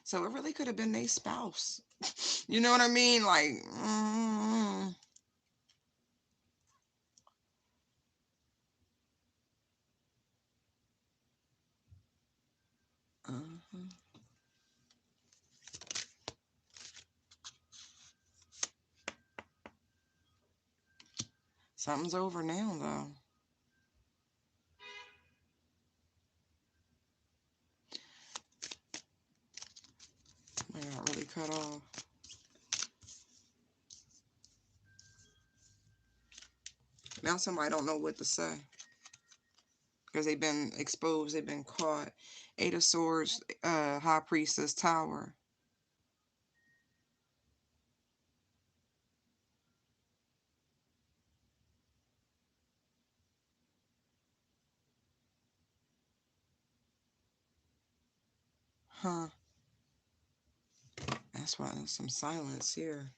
So it really could have been their spouse. You know what I mean? Like, uh-huh. Something's over now, though. I got really cut off. Now somebody don't know what to say. Because they've been exposed, they've been caught. Eight of Swords, High Priestess, Tower. Huh. That's why there's some silence here.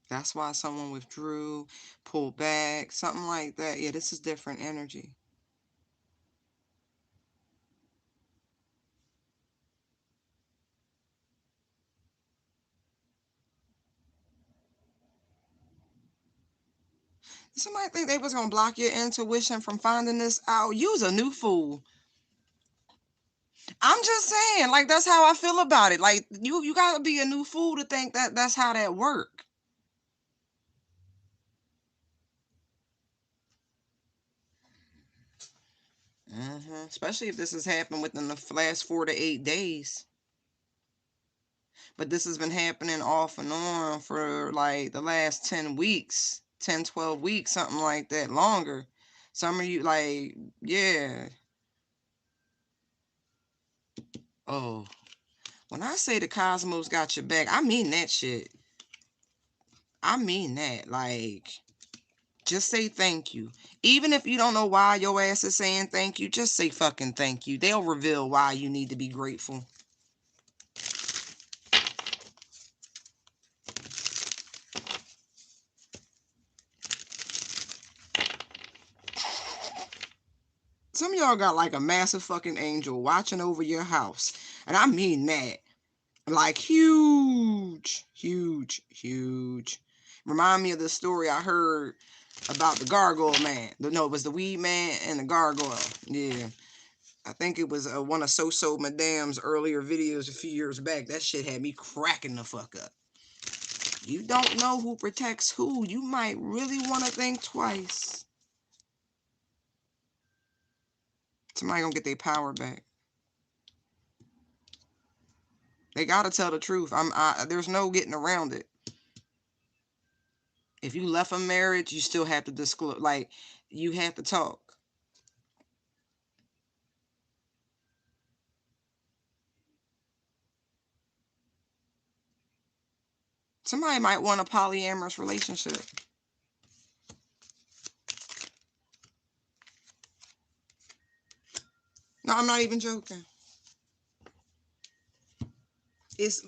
That's why someone withdrew, pulled back, something like that. Yeah, this is different energy. Somebody think they was gonna block your intuition from finding this out. You's a new fool. I'm just saying, like, that's how I feel about it. Like, you gotta be a new fool to think that that's how that work. Especially if this has happened within the last 4 to 8 days. But this has been happening off and on for like the last 10 weeks, 10, 12 weeks, something like that, longer. Some of you, like, yeah. Oh, when I say the cosmos got your back, I mean that shit. I mean that. Like, just say thank you. Even if you don't know why your ass is saying thank you, just say fucking thank you. They'll reveal why you need to be grateful. Some of y'all got like a massive fucking angel watching over your house. And I mean that. Like huge, huge, huge. Remind me of the story I heard about the gargoyle man. No, it was the weed man and the gargoyle. Yeah. I think it was one of So Madame's earlier videos a few years back. That shit had me cracking the fuck up. You don't know who protects who. You might really want to think twice. Somebody gonna get their power back. They gotta tell the truth. There's no getting around it. If you left a marriage, you still have to disclose. Like, you have to talk. Somebody might want a polyamorous relationship. No, I'm not even joking. It's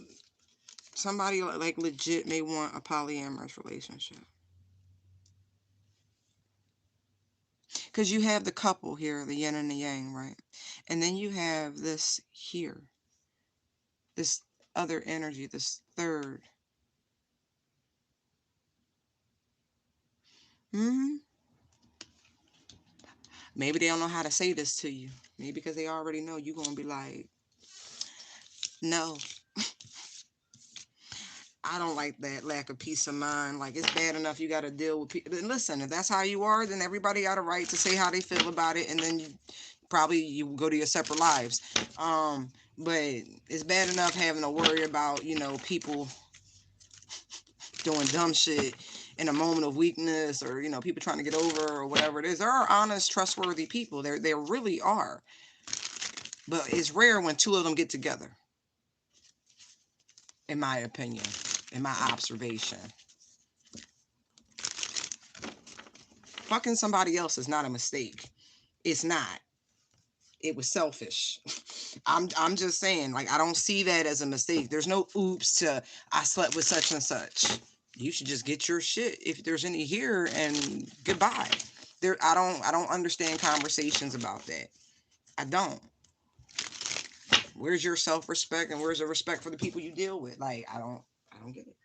somebody like legit may want a polyamorous relationship. Because you have the couple here, the yin and the yang, right? And then you have this here, this other energy, this third. Hmm. Maybe they don't know how to say this to you. Maybe because they already know you're going to be like, no, I don't like that lack of peace of mind. Like, it's bad enough you got to deal with people. Listen, if that's how you are, then everybody got a right to say how they feel about it. And then you go to your separate lives. But it's bad enough having to worry about, people doing dumb shit in a moment of weakness, or, people trying to get over, or whatever it is. There are honest, trustworthy people. There really are. But it's rare when two of them get together, in my opinion, in my observation. Fucking somebody else is not a mistake. It's not. It was selfish. I'm just saying, like, I don't see that as a mistake. There's no oops to I slept with such and such. You should just get your shit if there's any here and goodbye. I don't understand conversations about that. I don't. Where's your self-respect and where's the respect for the people you deal with? Like, I don't get it.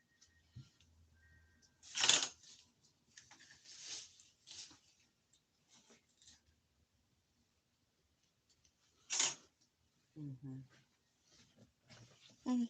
Hmm.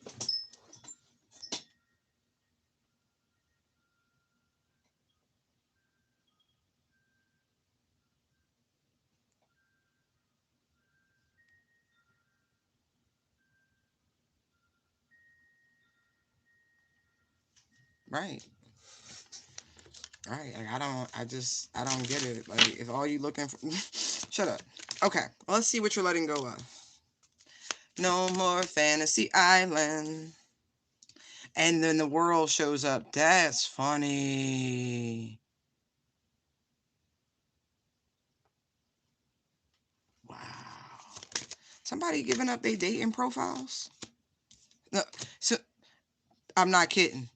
Right. Right. Like, I don't get it. Like, if all you looking for shut up. Okay. Well, let's see what you're letting go of. No more fantasy island. And then the world shows up. That's funny. Wow. Somebody giving up their dating profiles? No, so I'm not kidding.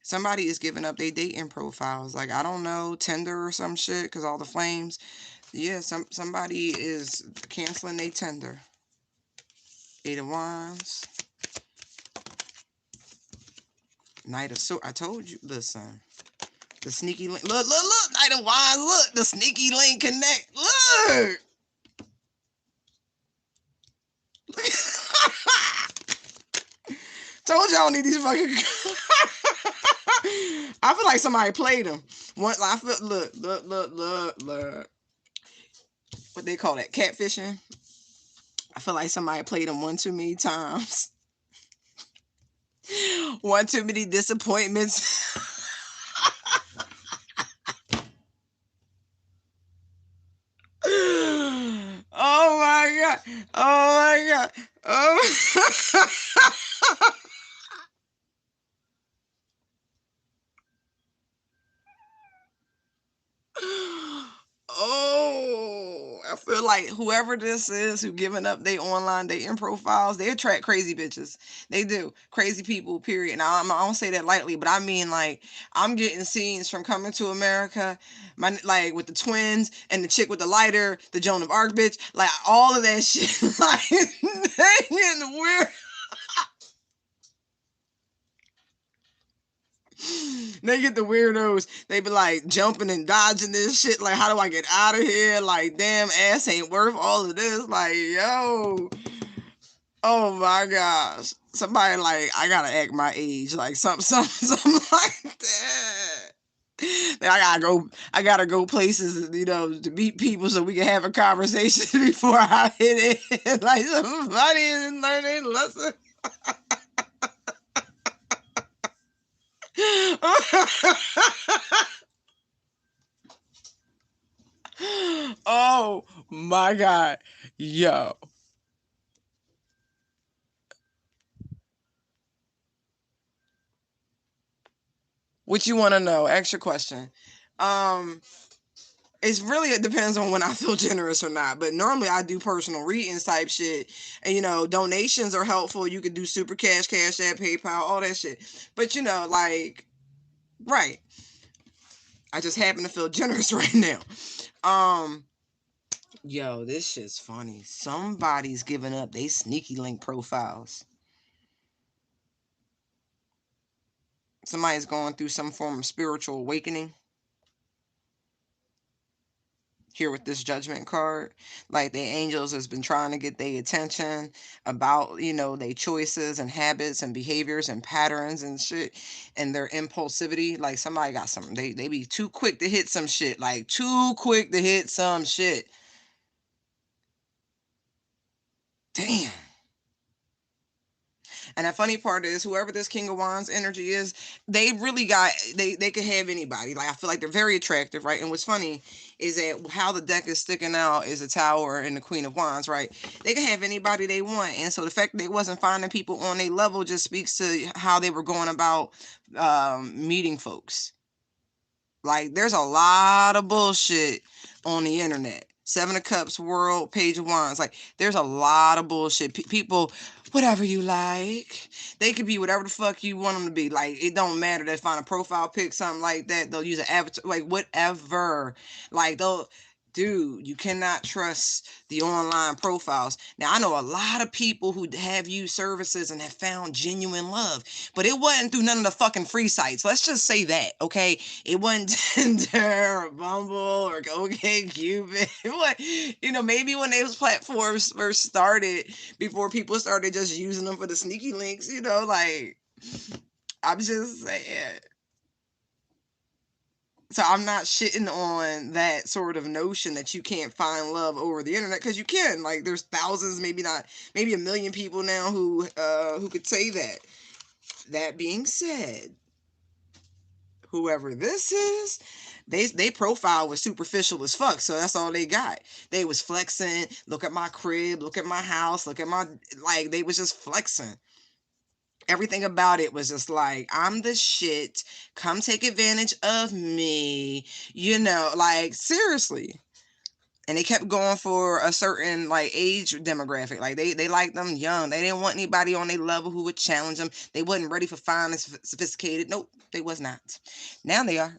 Somebody is giving up their dating profiles. Like, I don't know, Tinder or some shit, because all the flames. Yeah, somebody is canceling their Tinder. Eight of Wands. Knight of Swords. I told you. Listen. The sneaky link. Look, look, look. Knight of Wands. Look. The sneaky link connect. Look. Told you I don't need these fucking. I feel like somebody played them. One, I feel, look. What they call that? Catfishing. I feel like somebody played them one too many times. One too many disappointments. Oh my god. Oh my god. Oh. Oh, I feel like whoever this is who giving up their online dating profiles, they attract crazy bitches. They do. Crazy people, period. Now, I don't say that lightly, but I mean, like, I'm getting scenes from Coming to America, like, with the twins and the chick with the lighter, the Joan of Arc bitch, like, all of that shit. Like, they getting weird. They get the weirdos. They be like jumping and dodging this shit. Like, how do I get out of here? Like, damn, ass ain't worth all of this. Like, yo, oh my gosh. Somebody like, I gotta act my age. Like, something like that. I gotta go places, to meet people so we can have a conversation before I hit it. Like, somebody is learning lesson. Oh my god. Yo. What you want to know? Extra question. Um, it depends on when I feel generous or not. But normally I do personal readings type shit. And donations are helpful. You could do super cash, cash app, PayPal, all that shit. But like, right. I just happen to feel generous right now. Um, yo, this shit's funny. Somebody's giving up they sneaky link profiles. Somebody's going through some form of spiritual awakening here with this judgment card. Like, the angels has been trying to get their attention about their choices and habits and behaviors and patterns and shit, and their impulsivity. Like, somebody got something, they be too quick to hit some shit, like too quick to hit some shit. Damn. And the funny part is, whoever this King of Wands energy is, they really got they could have anybody. Like, I feel like they're very attractive, right? And what's funny is that how the deck is sticking out is the Tower and the Queen of Wands, right? They can have anybody they want, and so the fact that they wasn't finding people on their level just speaks to how they were going about meeting folks. Like, there's a lot of bullshit on the internet. Seven of Cups, World, Page of Wands. Like, there's a lot of bullshit. People, whatever you like. They could be whatever the fuck you want them to be. Like, it don't matter. They find a profile pic, something like that. They'll use an avatar, like, whatever. Like, dude, you cannot trust the online profiles. Now, I know a lot of people who have used services and have found genuine love, but it wasn't through none of the fucking free sites. Let's just say that, okay? It wasn't Tinder or Bumble or OkCupid. Maybe when those platforms first started, before people started just using them for the sneaky links, like, I'm just saying. So I'm not shitting on that sort of notion that you can't find love over the internet, because you can. Like, there's thousands, maybe not, maybe 1 million people now who could say that. That being said, whoever this is, they profile was superficial as fuck, so that's all they got. They was flexing. Look at my crib. Look at my house. Look at my, like, they was just flexing. Everything about it was just like, I'm the shit. Come take advantage of me. Like, seriously. And they kept going for a certain, like, age demographic. Like, they liked them young. They didn't want anybody on their level who would challenge them. They wasn't ready for fine and sophisticated. Nope, they was not. Now they are.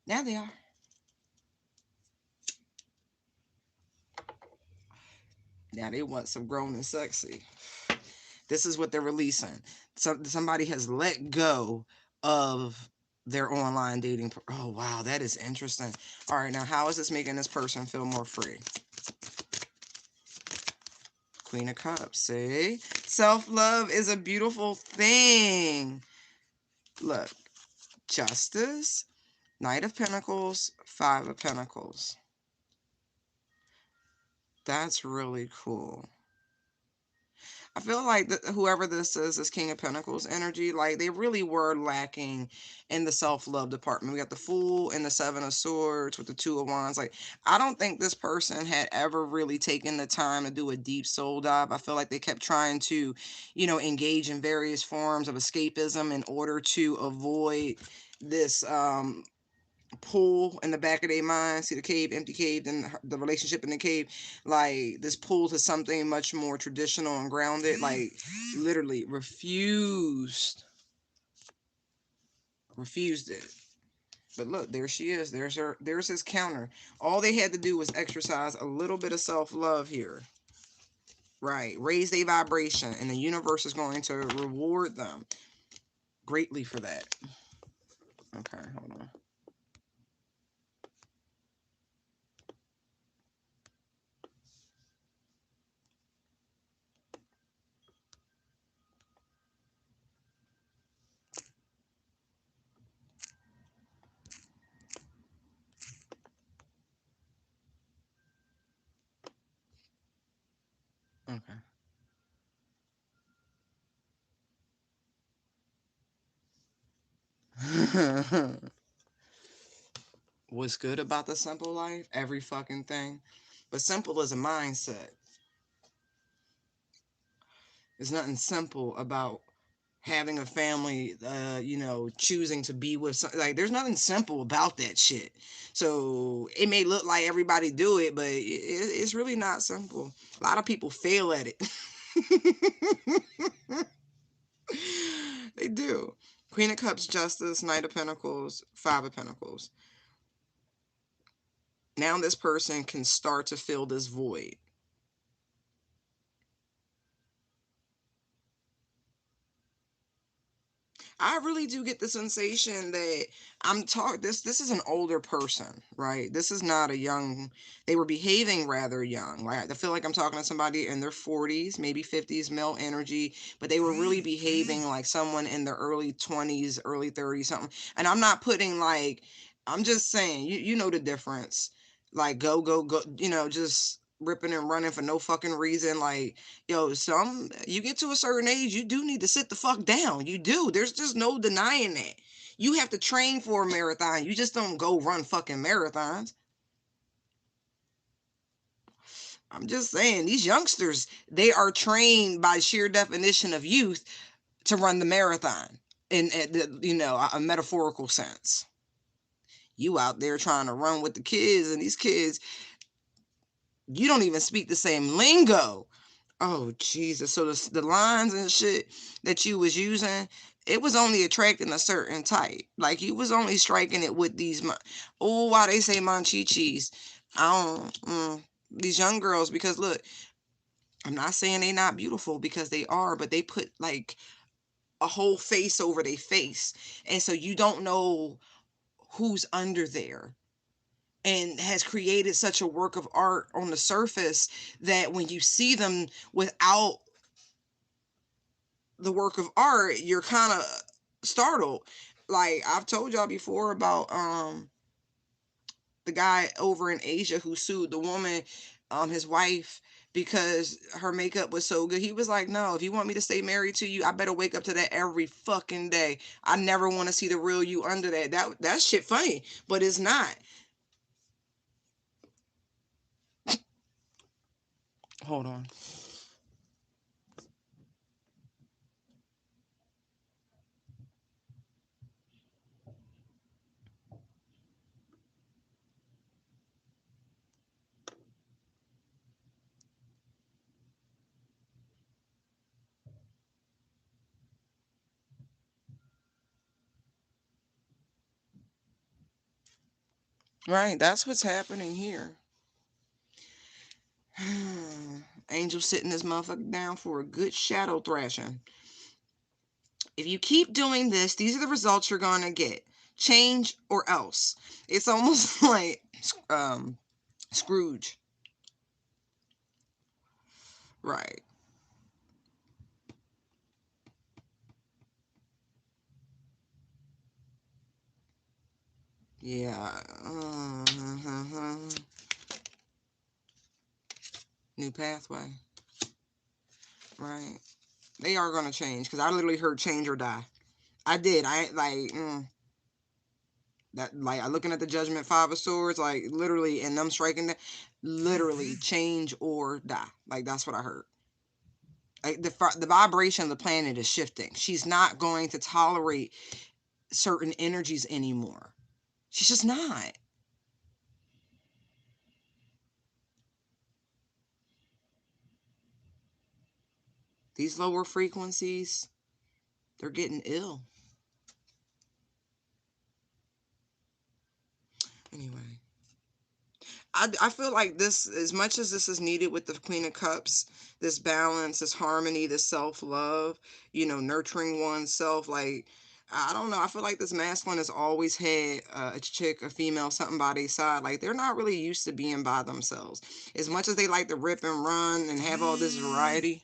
Now they are. Now they want some grown and sexy. This is what they're releasing. Somebody has let go of their online dating. Oh, wow, that is interesting. All right, now how is this making this person feel more free? Queen of Cups, see? Self-love is a beautiful thing. Look, Justice, Knight of Pentacles, Five of Pentacles. That's really cool. I feel like whoever this is King of Pentacles energy. Like, they really were lacking in the self-love department. We got the Fool and the Seven of Swords with the Two of Wands. Like, I don't think this person had ever really taken the time to do a deep soul dive. I feel like they kept trying to, engage in various forms of escapism in order to avoid this pull in the back of their mind. See the cave, empty cave, and the relationship in the cave. Like, this pull to something much more traditional and grounded. Like, literally refused it. But look, there she is. There's his counter. All they had to do was exercise a little bit of self-love here. Right. Raise their vibration, and the universe is going to reward them greatly for that. Okay, hold on. Okay. What's good about the simple life? Every fucking thing. But simple is a mindset. There's nothing simple about having a family, choosing to be with like, there's nothing simple about that shit. So it may look like everybody do it, but it's really not simple. A lot of people fail at it. They do. Queen of Cups, Justice, Knight of Pentacles, Five of Pentacles. Now this person can start to fill this void. I really do get the sensation that this is an older person, right? This is not a young, they were behaving rather young. Like, I feel like I'm talking to somebody in their 40s, maybe 50s, male energy, but they were really behaving like someone in their early 20s, early 30s, something. And I'm not putting, like, I'm just saying, you know the difference. Like, go, just ripping and running for no fucking reason. Like, yo, you get to a certain age, you do need to sit the fuck down. You do. There's just no denying that. You have to train for a marathon. You just don't go run fucking marathons. I'm just saying, these youngsters, they are trained by sheer definition of youth to run the marathon in a metaphorical sense. You out there trying to run with the kids, and these kids, you don't even speak the same lingo. Oh, Jesus. So the lines and shit that you was using, it was only attracting a certain type. Like, you was only striking it with these, oh, why they say manchichis. I don't, these young girls, because look, I'm not saying they not beautiful, because they are, but they put like a whole face over their face. And so you don't know who's under there, and has created such a work of art on the surface that when you see them without the work of art, you're kind of startled. Like, I've told y'all before about the guy over in Asia who sued the woman, his wife, because her makeup was so good. He was like, no, if you want me to stay married to you, I better wake up to that every fucking day. I never want to see the real you under that. That shit funny, but it's not. Hold on. Right, that's what's happening here. Angel sitting this motherfucker down for a good shadow thrashing. If you keep doing this, these are the results you're gonna get. Change or else. It's almost like Scrooge. Right. Yeah. New pathway. Right. They are gonna change, because I literally heard change or die. I did. I like that. Like, I looking at the Judgment Five of Swords, like literally, and them striking that, literally change or die. Like, that's what I heard. Like, the vibration of the planet is shifting. She's not going to tolerate certain energies anymore. She's just not. These lower frequencies, they're getting ill. Anyway, I feel like this, as much as this is needed with the Queen of Cups, this balance, this harmony, this self love, nurturing oneself. Like, I don't know. I feel like this masculine has always had a chick, a female, something by their side. Like, they're not really used to being by themselves. As much as they like to rip and run and have all this variety.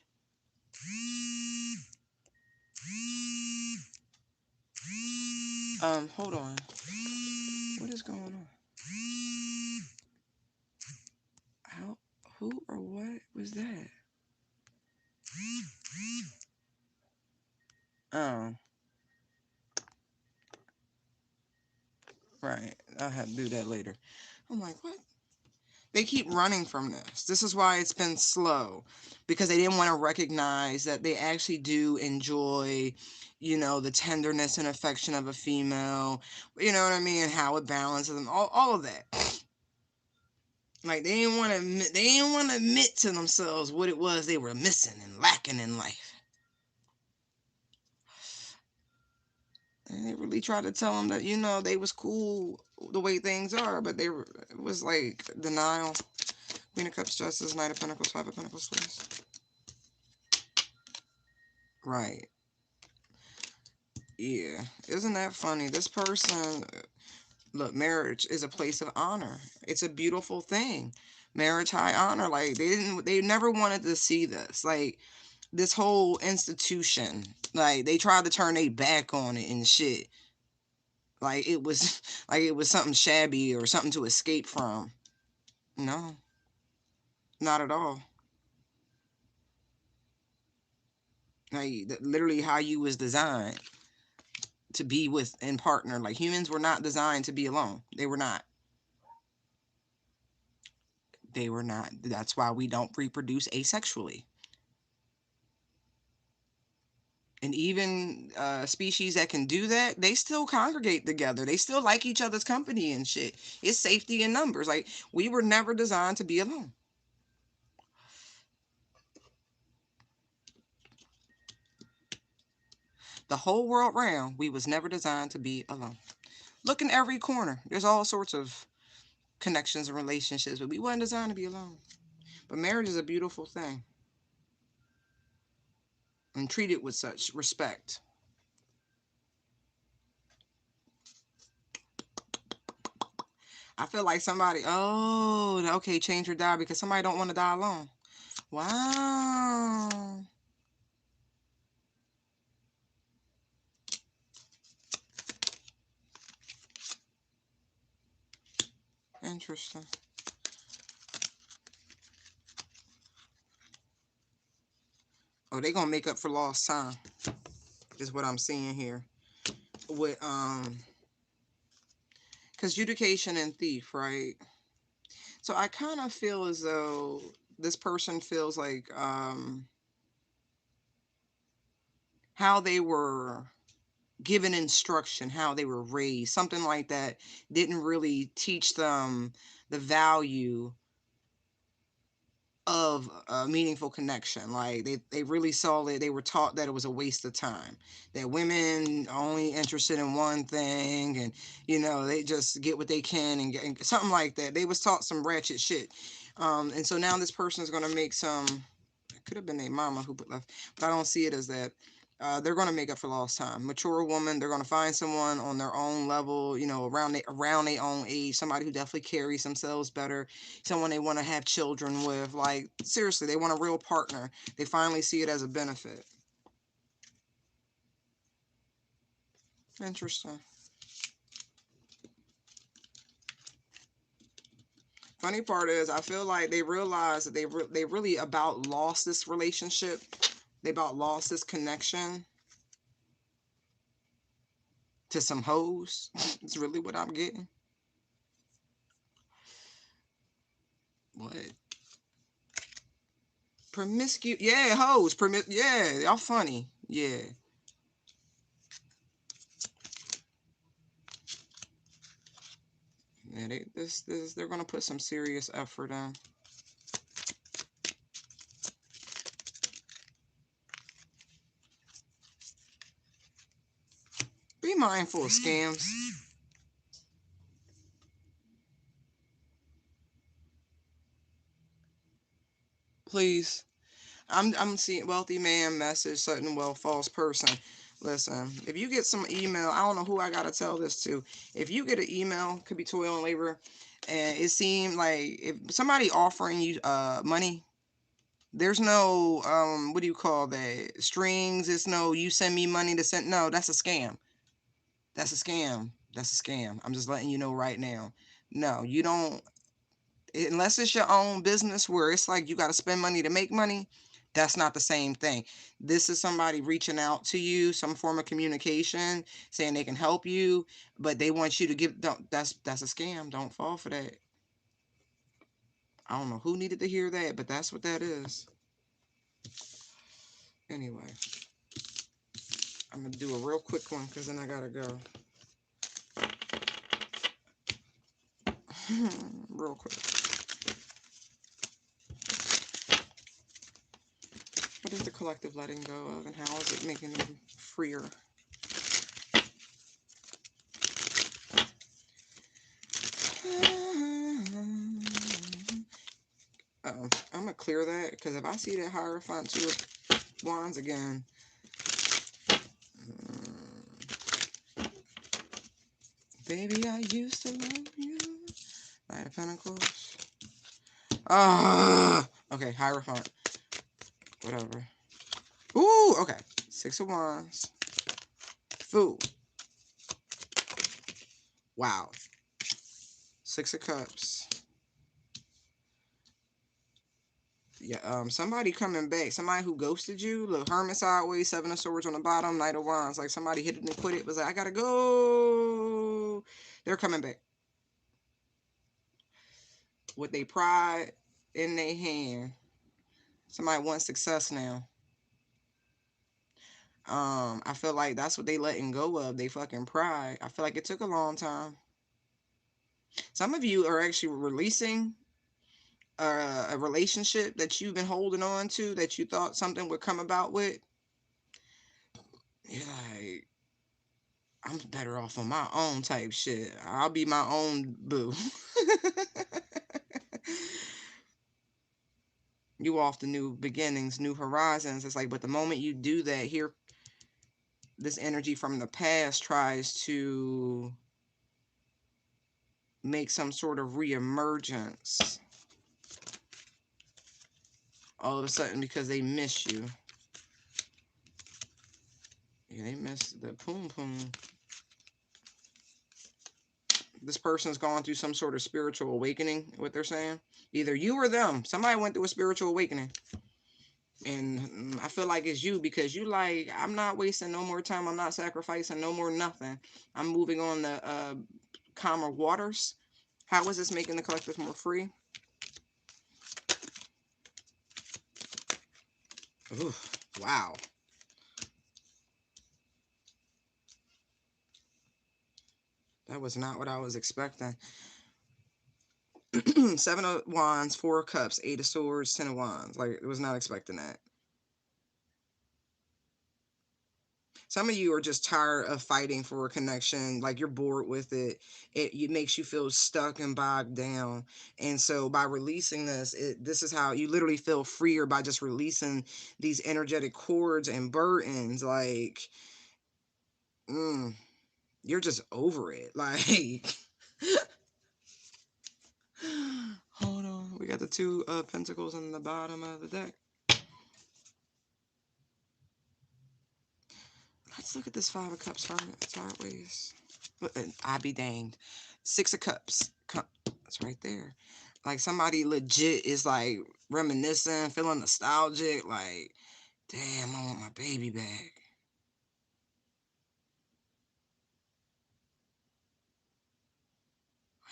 Hold on. What is going on? How? Who or what was that? Oh, right. I'll have to do that later. I'm like, what? They keep running from this. This is why it's been slow, because they didn't want to recognize that they actually do enjoy, the tenderness and affection of a female. You know what I mean? And how it balances them. All of that. Like, they didn't want to admit, to themselves what it was they were missing and lacking in life. And they really tried to tell them that, they was cool the way things are, but it was like denial. Queen of Cups, Justice, Knight of Pentacles, Five of Pentacles, please. Right. Yeah. Isn't that funny? This person, look, marriage is a place of honor. It's a beautiful thing. Marriage, high honor. Like, they never wanted to see this. Like, this whole institution, like, they tried to turn their back on it and shit. Like, it was like it was something shabby or something to escape from. No, not at all. Like, literally how you was designed to be with and partner. Like, humans were not designed to be alone. They were not. They were not. That's why we don't reproduce asexually. And even species that can do that, they still congregate together. They still like each other's company and shit. It's safety in numbers. Like, we were never designed to be alone. The whole world round, we was never designed to be alone. Look in every corner. There's all sorts of connections and relationships, but we wasn't designed to be alone. But marriage is a beautiful thing, and treat it with such respect. I feel like somebody, oh, okay, change your die because somebody don't want to die alone. Wow. Interesting. Oh, they gonna make up for lost time, is what I'm seeing here. With because judication and thief, right? So I kind of feel as though this person feels like how they were given instruction, how they were raised, something like that, didn't really teach them the value of a meaningful connection. Like, they really saw it, they were taught that it was a waste of time, that women are only interested in one thing, and they just get what they can, and something like that. They was taught some ratchet shit. And so now this person is going to make some, it could have been their mama who left, but I don't see it as that. They're going to make up for lost time. Mature woman, they're going to find someone on their own level, around their own age, somebody who definitely carries themselves better, someone they want to have children with. Like, seriously, they want a real partner. They finally see it as a benefit. Interesting. Funny part is, I feel like they realize that they really about lost this relationship. They about lost this connection to some hoes. It's really what I'm getting. What? Promiscuous. Yeah, hoes. Yeah, y'all funny. Yeah. Yeah, they're gonna put some serious effort in. Be mindful of scams. Please. I'm seeing wealthy man message, sudden wealth, false person. Listen, if you get some email, I don't know who I gotta tell this to. If you get an email, could be toil and labor, and it seemed like if somebody offering you money, there's no what do you call that? Strings. It's no you send me money to send. No, that's a scam. That's a scam. That's a scam. I'm just letting you know right now. No, you don't, unless it's your own business where it's like you got to spend money to make money. That's not the same thing. This is somebody reaching out to you, some form of communication, saying they can help you, but they want you to give. Don't, that's a scam. Don't fall for that. I don't know who needed to hear that, but that's what that is. Anyway, I'm gonna do a real quick one because then I gotta go. Real quick. What is the collective letting go of, and how is it making them freer? I'm gonna clear that because if I see that Hierophant Two of Wands again, baby, I used to love you. Knight of Pentacles. Okay, Hierophant. Whatever. Ooh, okay. Six of Wands. Fool. Wow. Six of Cups. Yeah, somebody coming back. Somebody who ghosted you. Look, Hermit sideways, Seven of Swords on the bottom, Knight of Wands. Like somebody hit it and quit it. Was like, I gotta go. They're coming back with their pride in their hand. Somebody wants success now. I feel like that's what they letting go of. They fucking pride. I feel like it took a long time. Some of you are actually releasing a relationship that you've been holding on to that you thought something would come about with. You're like, I'm better off on my own type shit. I'll be my own boo. You off to new beginnings, new horizons. It's like, but the moment you do that, here, this energy from the past tries to make some sort of reemergence all of a sudden because they miss you. Yeah, they miss the poom poom. This person's gone through some sort of spiritual awakening, what they're saying. Either you or them. Somebody went through a spiritual awakening. And I feel like it's you because you like, I'm not wasting no more time. I'm not sacrificing no more nothing. I'm moving on the calmer waters. How is this making the collective more free? Ooh, wow. That was not what I was expecting. Seven of Wands, Four of Cups, Eight of Swords, Ten of Wands. Like, I was not expecting that. Some of you are just tired of fighting for a connection. Like, you're bored with it. It makes you feel stuck and bogged down. And so by releasing this, this is how you literally feel freer by just releasing these energetic cords and burdens. Like, you're just over it. Like, hold on. We got the Two of Pentacles on the bottom of the deck. Let's look at this Five of Cups sideways. I be danged. Six of Cups. It's right there. Like, somebody legit is like reminiscing, feeling nostalgic. Like, damn, I want my baby back.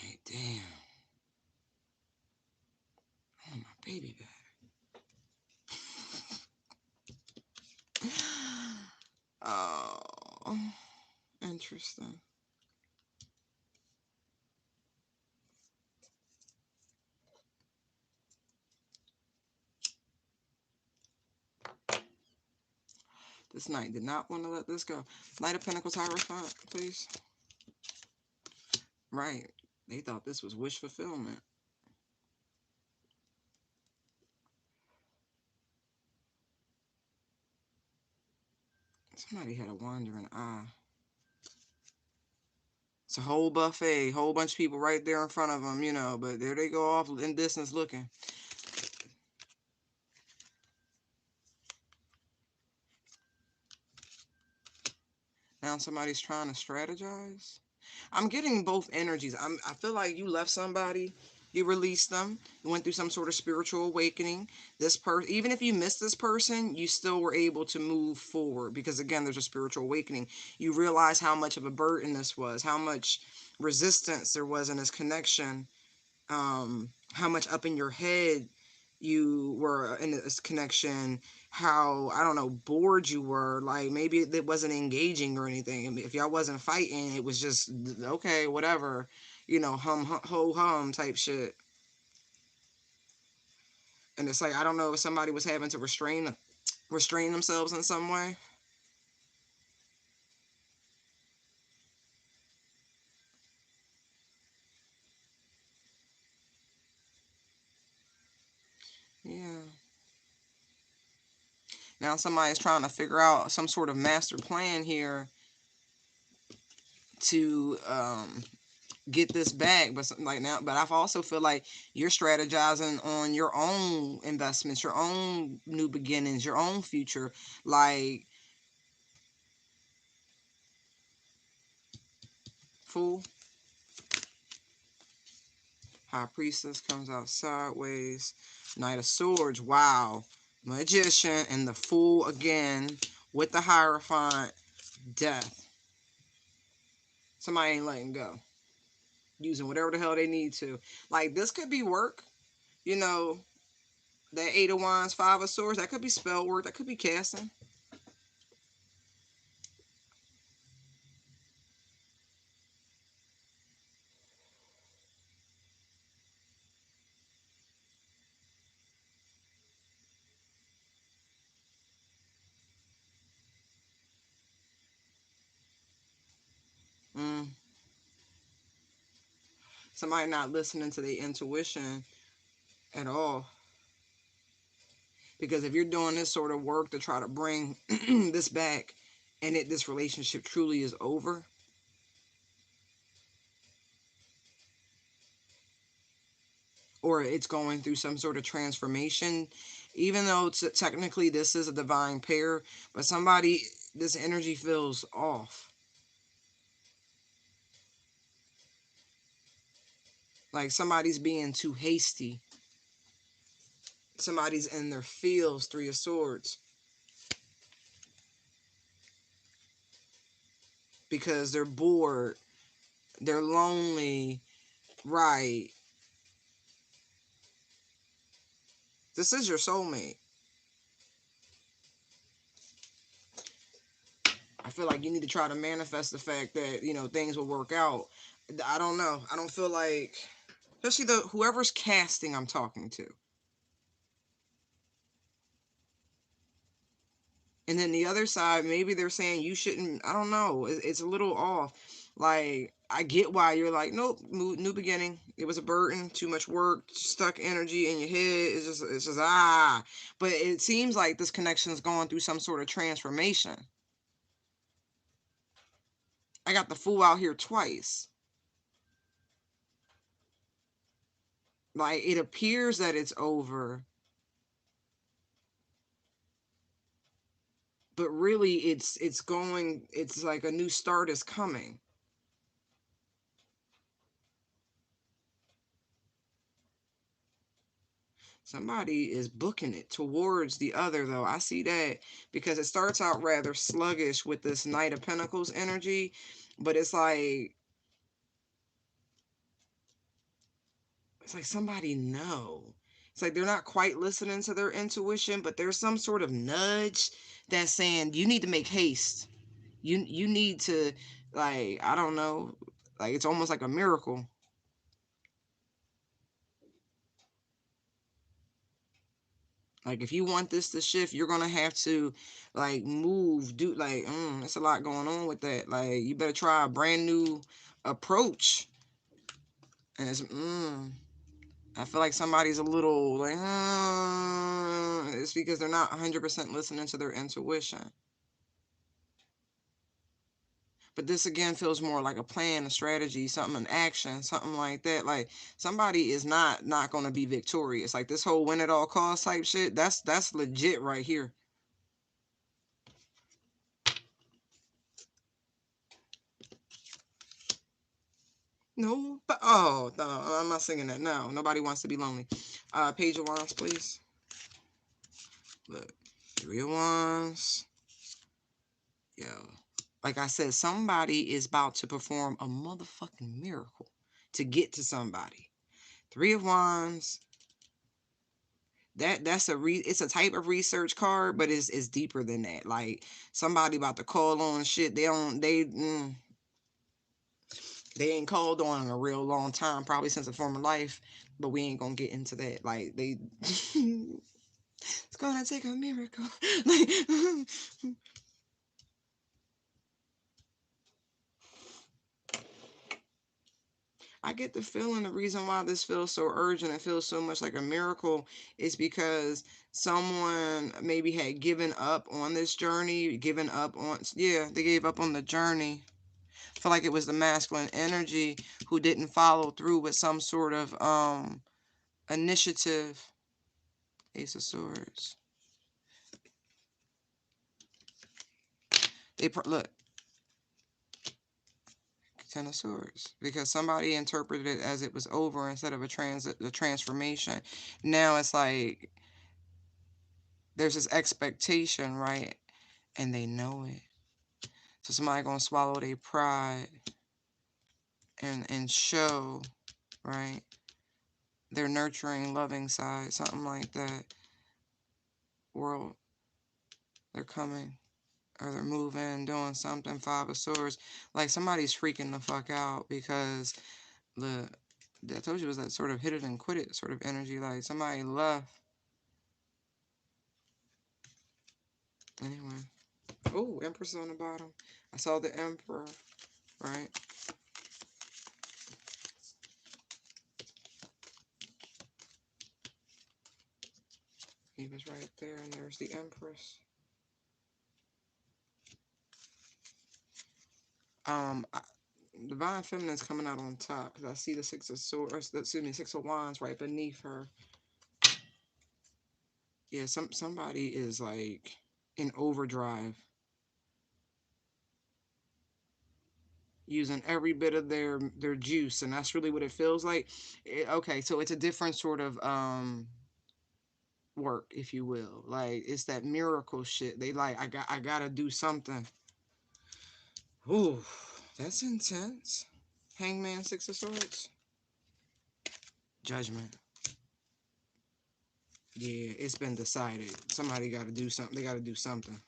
Like, damn, I want my baby back. Oh, interesting. This knight did not want to let this go. Knight of Pentacles, Hierophant, please. Right. They thought this was wish fulfillment. Somebody had a wandering eye. It's a whole buffet, whole bunch of people right there in front of them, you know, but there they go off in distance looking. Now somebody's trying to strategize. I'm getting both energies. I feel like you left somebody, you released them, you went through some sort of spiritual awakening. This person, even if you missed this person, you still were able to move forward because, again, there's a spiritual awakening. You realize how much of a burden this was, how much resistance there was in this connection, how much up in your head you were in this connection, how, I don't know, bored you were. Like, maybe it wasn't engaging or anything. I mean, if y'all wasn't fighting, it was just okay, whatever, you know, ho hum type shit. And it's like, I don't know if somebody was having to restrain themselves in some way. Yeah. Now somebody's trying to figure out some sort of master plan here to get this back, but like now, but I've also feel like you're strategizing on your own investments, your own new beginnings, your own future. Like, Fool, High Priestess comes out sideways, Knight of Swords, wow, Magician, and the Fool again with the Hierophant, Death. Somebody ain't letting go, using whatever the hell they need to. Like, this could be work, you know. That Eight of Wands, Five of Swords, that could be spell work, that could be casting. Somebody not listening to their intuition at all. Because if you're doing this sort of work to try to bring this back, and this relationship truly is over, or it's going through some sort of transformation, even though technically this is a divine pair, but somebody, this energy feels off. Like somebody's being too hasty. Somebody's in their feels, Three of Swords. Because they're bored. They're lonely. Right. This is your soulmate. I feel like you need to try to manifest the fact that, things will work out. I don't know. I don't feel like, especially whoever's casting I'm talking to. And then the other side, maybe they're saying you shouldn't, I don't know. It's a little off. Like, I get why you're like, nope, new beginning. It was a burden, too much work, stuck energy in your head. It's just. But it seems like this connection is going through some sort of transformation. I got the Fool out here twice. Like, it appears that it's over, but really it's like a new start is coming. Somebody is booking it towards the other, though. I see that, because it starts out rather sluggish with this Knight of Pentacles energy, but it's like somebody know. It's like they're not quite listening to their intuition, but there's some sort of nudge that's saying you need to make haste. You need to, like, I don't know, like it's almost like a miracle. Like, if you want this to shift, you're gonna have to, like, move, do, like, it's a lot going on with that. Like, you better try a brand new approach. And I feel like somebody's a little like, it's because they're not 100% listening to their intuition. But this again feels more like a plan, a strategy, something, an action, something like that. Like, somebody is not gonna be victorious. Like, this whole win at all costs type shit, that's legit right here. No, but oh no, I'm not singing that. No, nobody wants to be lonely. Page of Wands, please. Look, Three of Wands. Yo, like I said, somebody is about to perform a motherfucking miracle to get to somebody. Three of Wands. It's a type of research card, but it's deeper than that. Like, somebody about to call on shit. They ain't called on in a real long time, probably since a former life, but we ain't gonna get into that. Like, they it's gonna take a miracle. Like, I get the feeling the reason why this feels so urgent and feels so much like a miracle is because someone maybe had given up on this journey, they gave up on the journey. I feel like it was the masculine energy who didn't follow through with some sort of initiative. Ace of Swords. Look, Ten of Swords, because somebody interpreted it as it was over instead of a transformation. Now it's like there's this expectation, right? And they know it. So somebody gonna swallow their pride and show, right, their nurturing, loving side, something like that. World, they're coming. Or they're moving, doing something. Five of Swords. Like, somebody's freaking the fuck out because I told you it was that sort of hit it and quit it sort of energy. Like, somebody left. Anyway. Oh, Empress on the bottom. I saw the Emperor, right? He was right there, and there's the Empress. Divine Feminine's coming out on top because I see the Six of Swords, excuse me, Six of Wands right beneath her. Yeah, somebody is like in overdrive, using every bit of their juice, and that's really what it feels like. Okay, so it's a different sort of work, if you will. Like it's that miracle shit. They like I gotta do something. Ooh, that's intense. Hangman, Six of Swords. Judgment. Yeah, it's been decided. Somebody got to do something. They got to do something.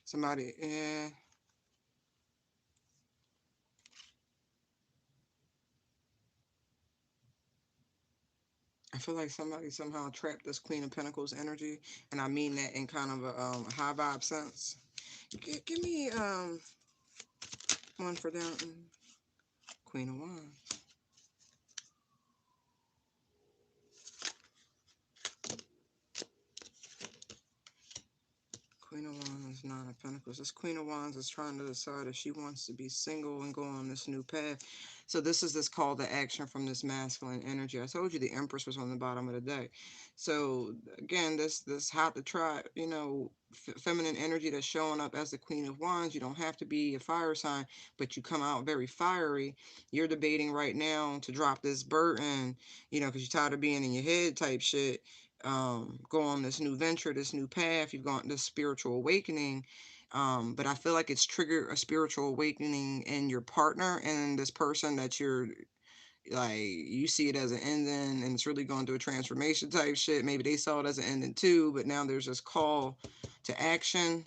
Somebody, yeah. I feel like somebody somehow trapped this Queen of Pentacles energy, and I mean that in kind of a high vibe sense. Give me one for Downton. Queen of Wands. Queen of Wands, Nine of Pentacles. This Queen of Wands is trying to decide if she wants to be single and go on this new path. So this is this call to action from this masculine energy. I told you the Empress was on the bottom of the deck. So again, this hot to try, you know, feminine energy that's showing up as the Queen of Wands. You don't have to be a fire sign, but you come out very fiery. You're debating right now to drop this burden, you know, because you're tired of being in your head type shit. Go on this new venture, this new path. You've gone this spiritual awakening. But I feel like it's triggered a spiritual awakening in your partner and this person that you're like, you see it as an ending and it's really going through a transformation type shit. Maybe they saw it as an ending too, but now there's this call to action.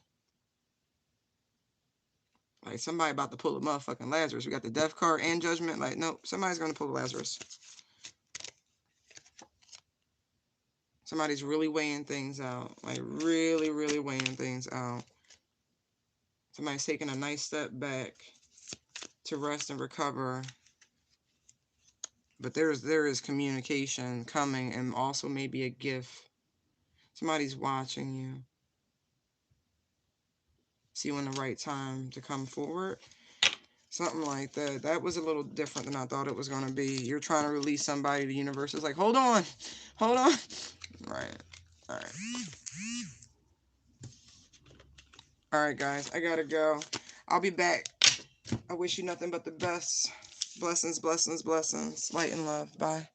Like somebody about to pull a motherfucking Lazarus. We got the death card and judgment. Like, nope, somebody's going to pull a Lazarus. Somebody's really weighing things out. Like, really, really weighing things out. Somebody's taking a nice step back to rest and recover. But there is communication coming, and also maybe a gift. Somebody's watching you. See when the right time to come forward. Something like that. That was a little different than I thought it was going to be. You're trying to release somebody. The universe is like, hold on. Hold on. Right. All right. All right, guys. I got to go. I'll be back. I wish you nothing but the best. Blessings, blessings, blessings. Light and love. Bye.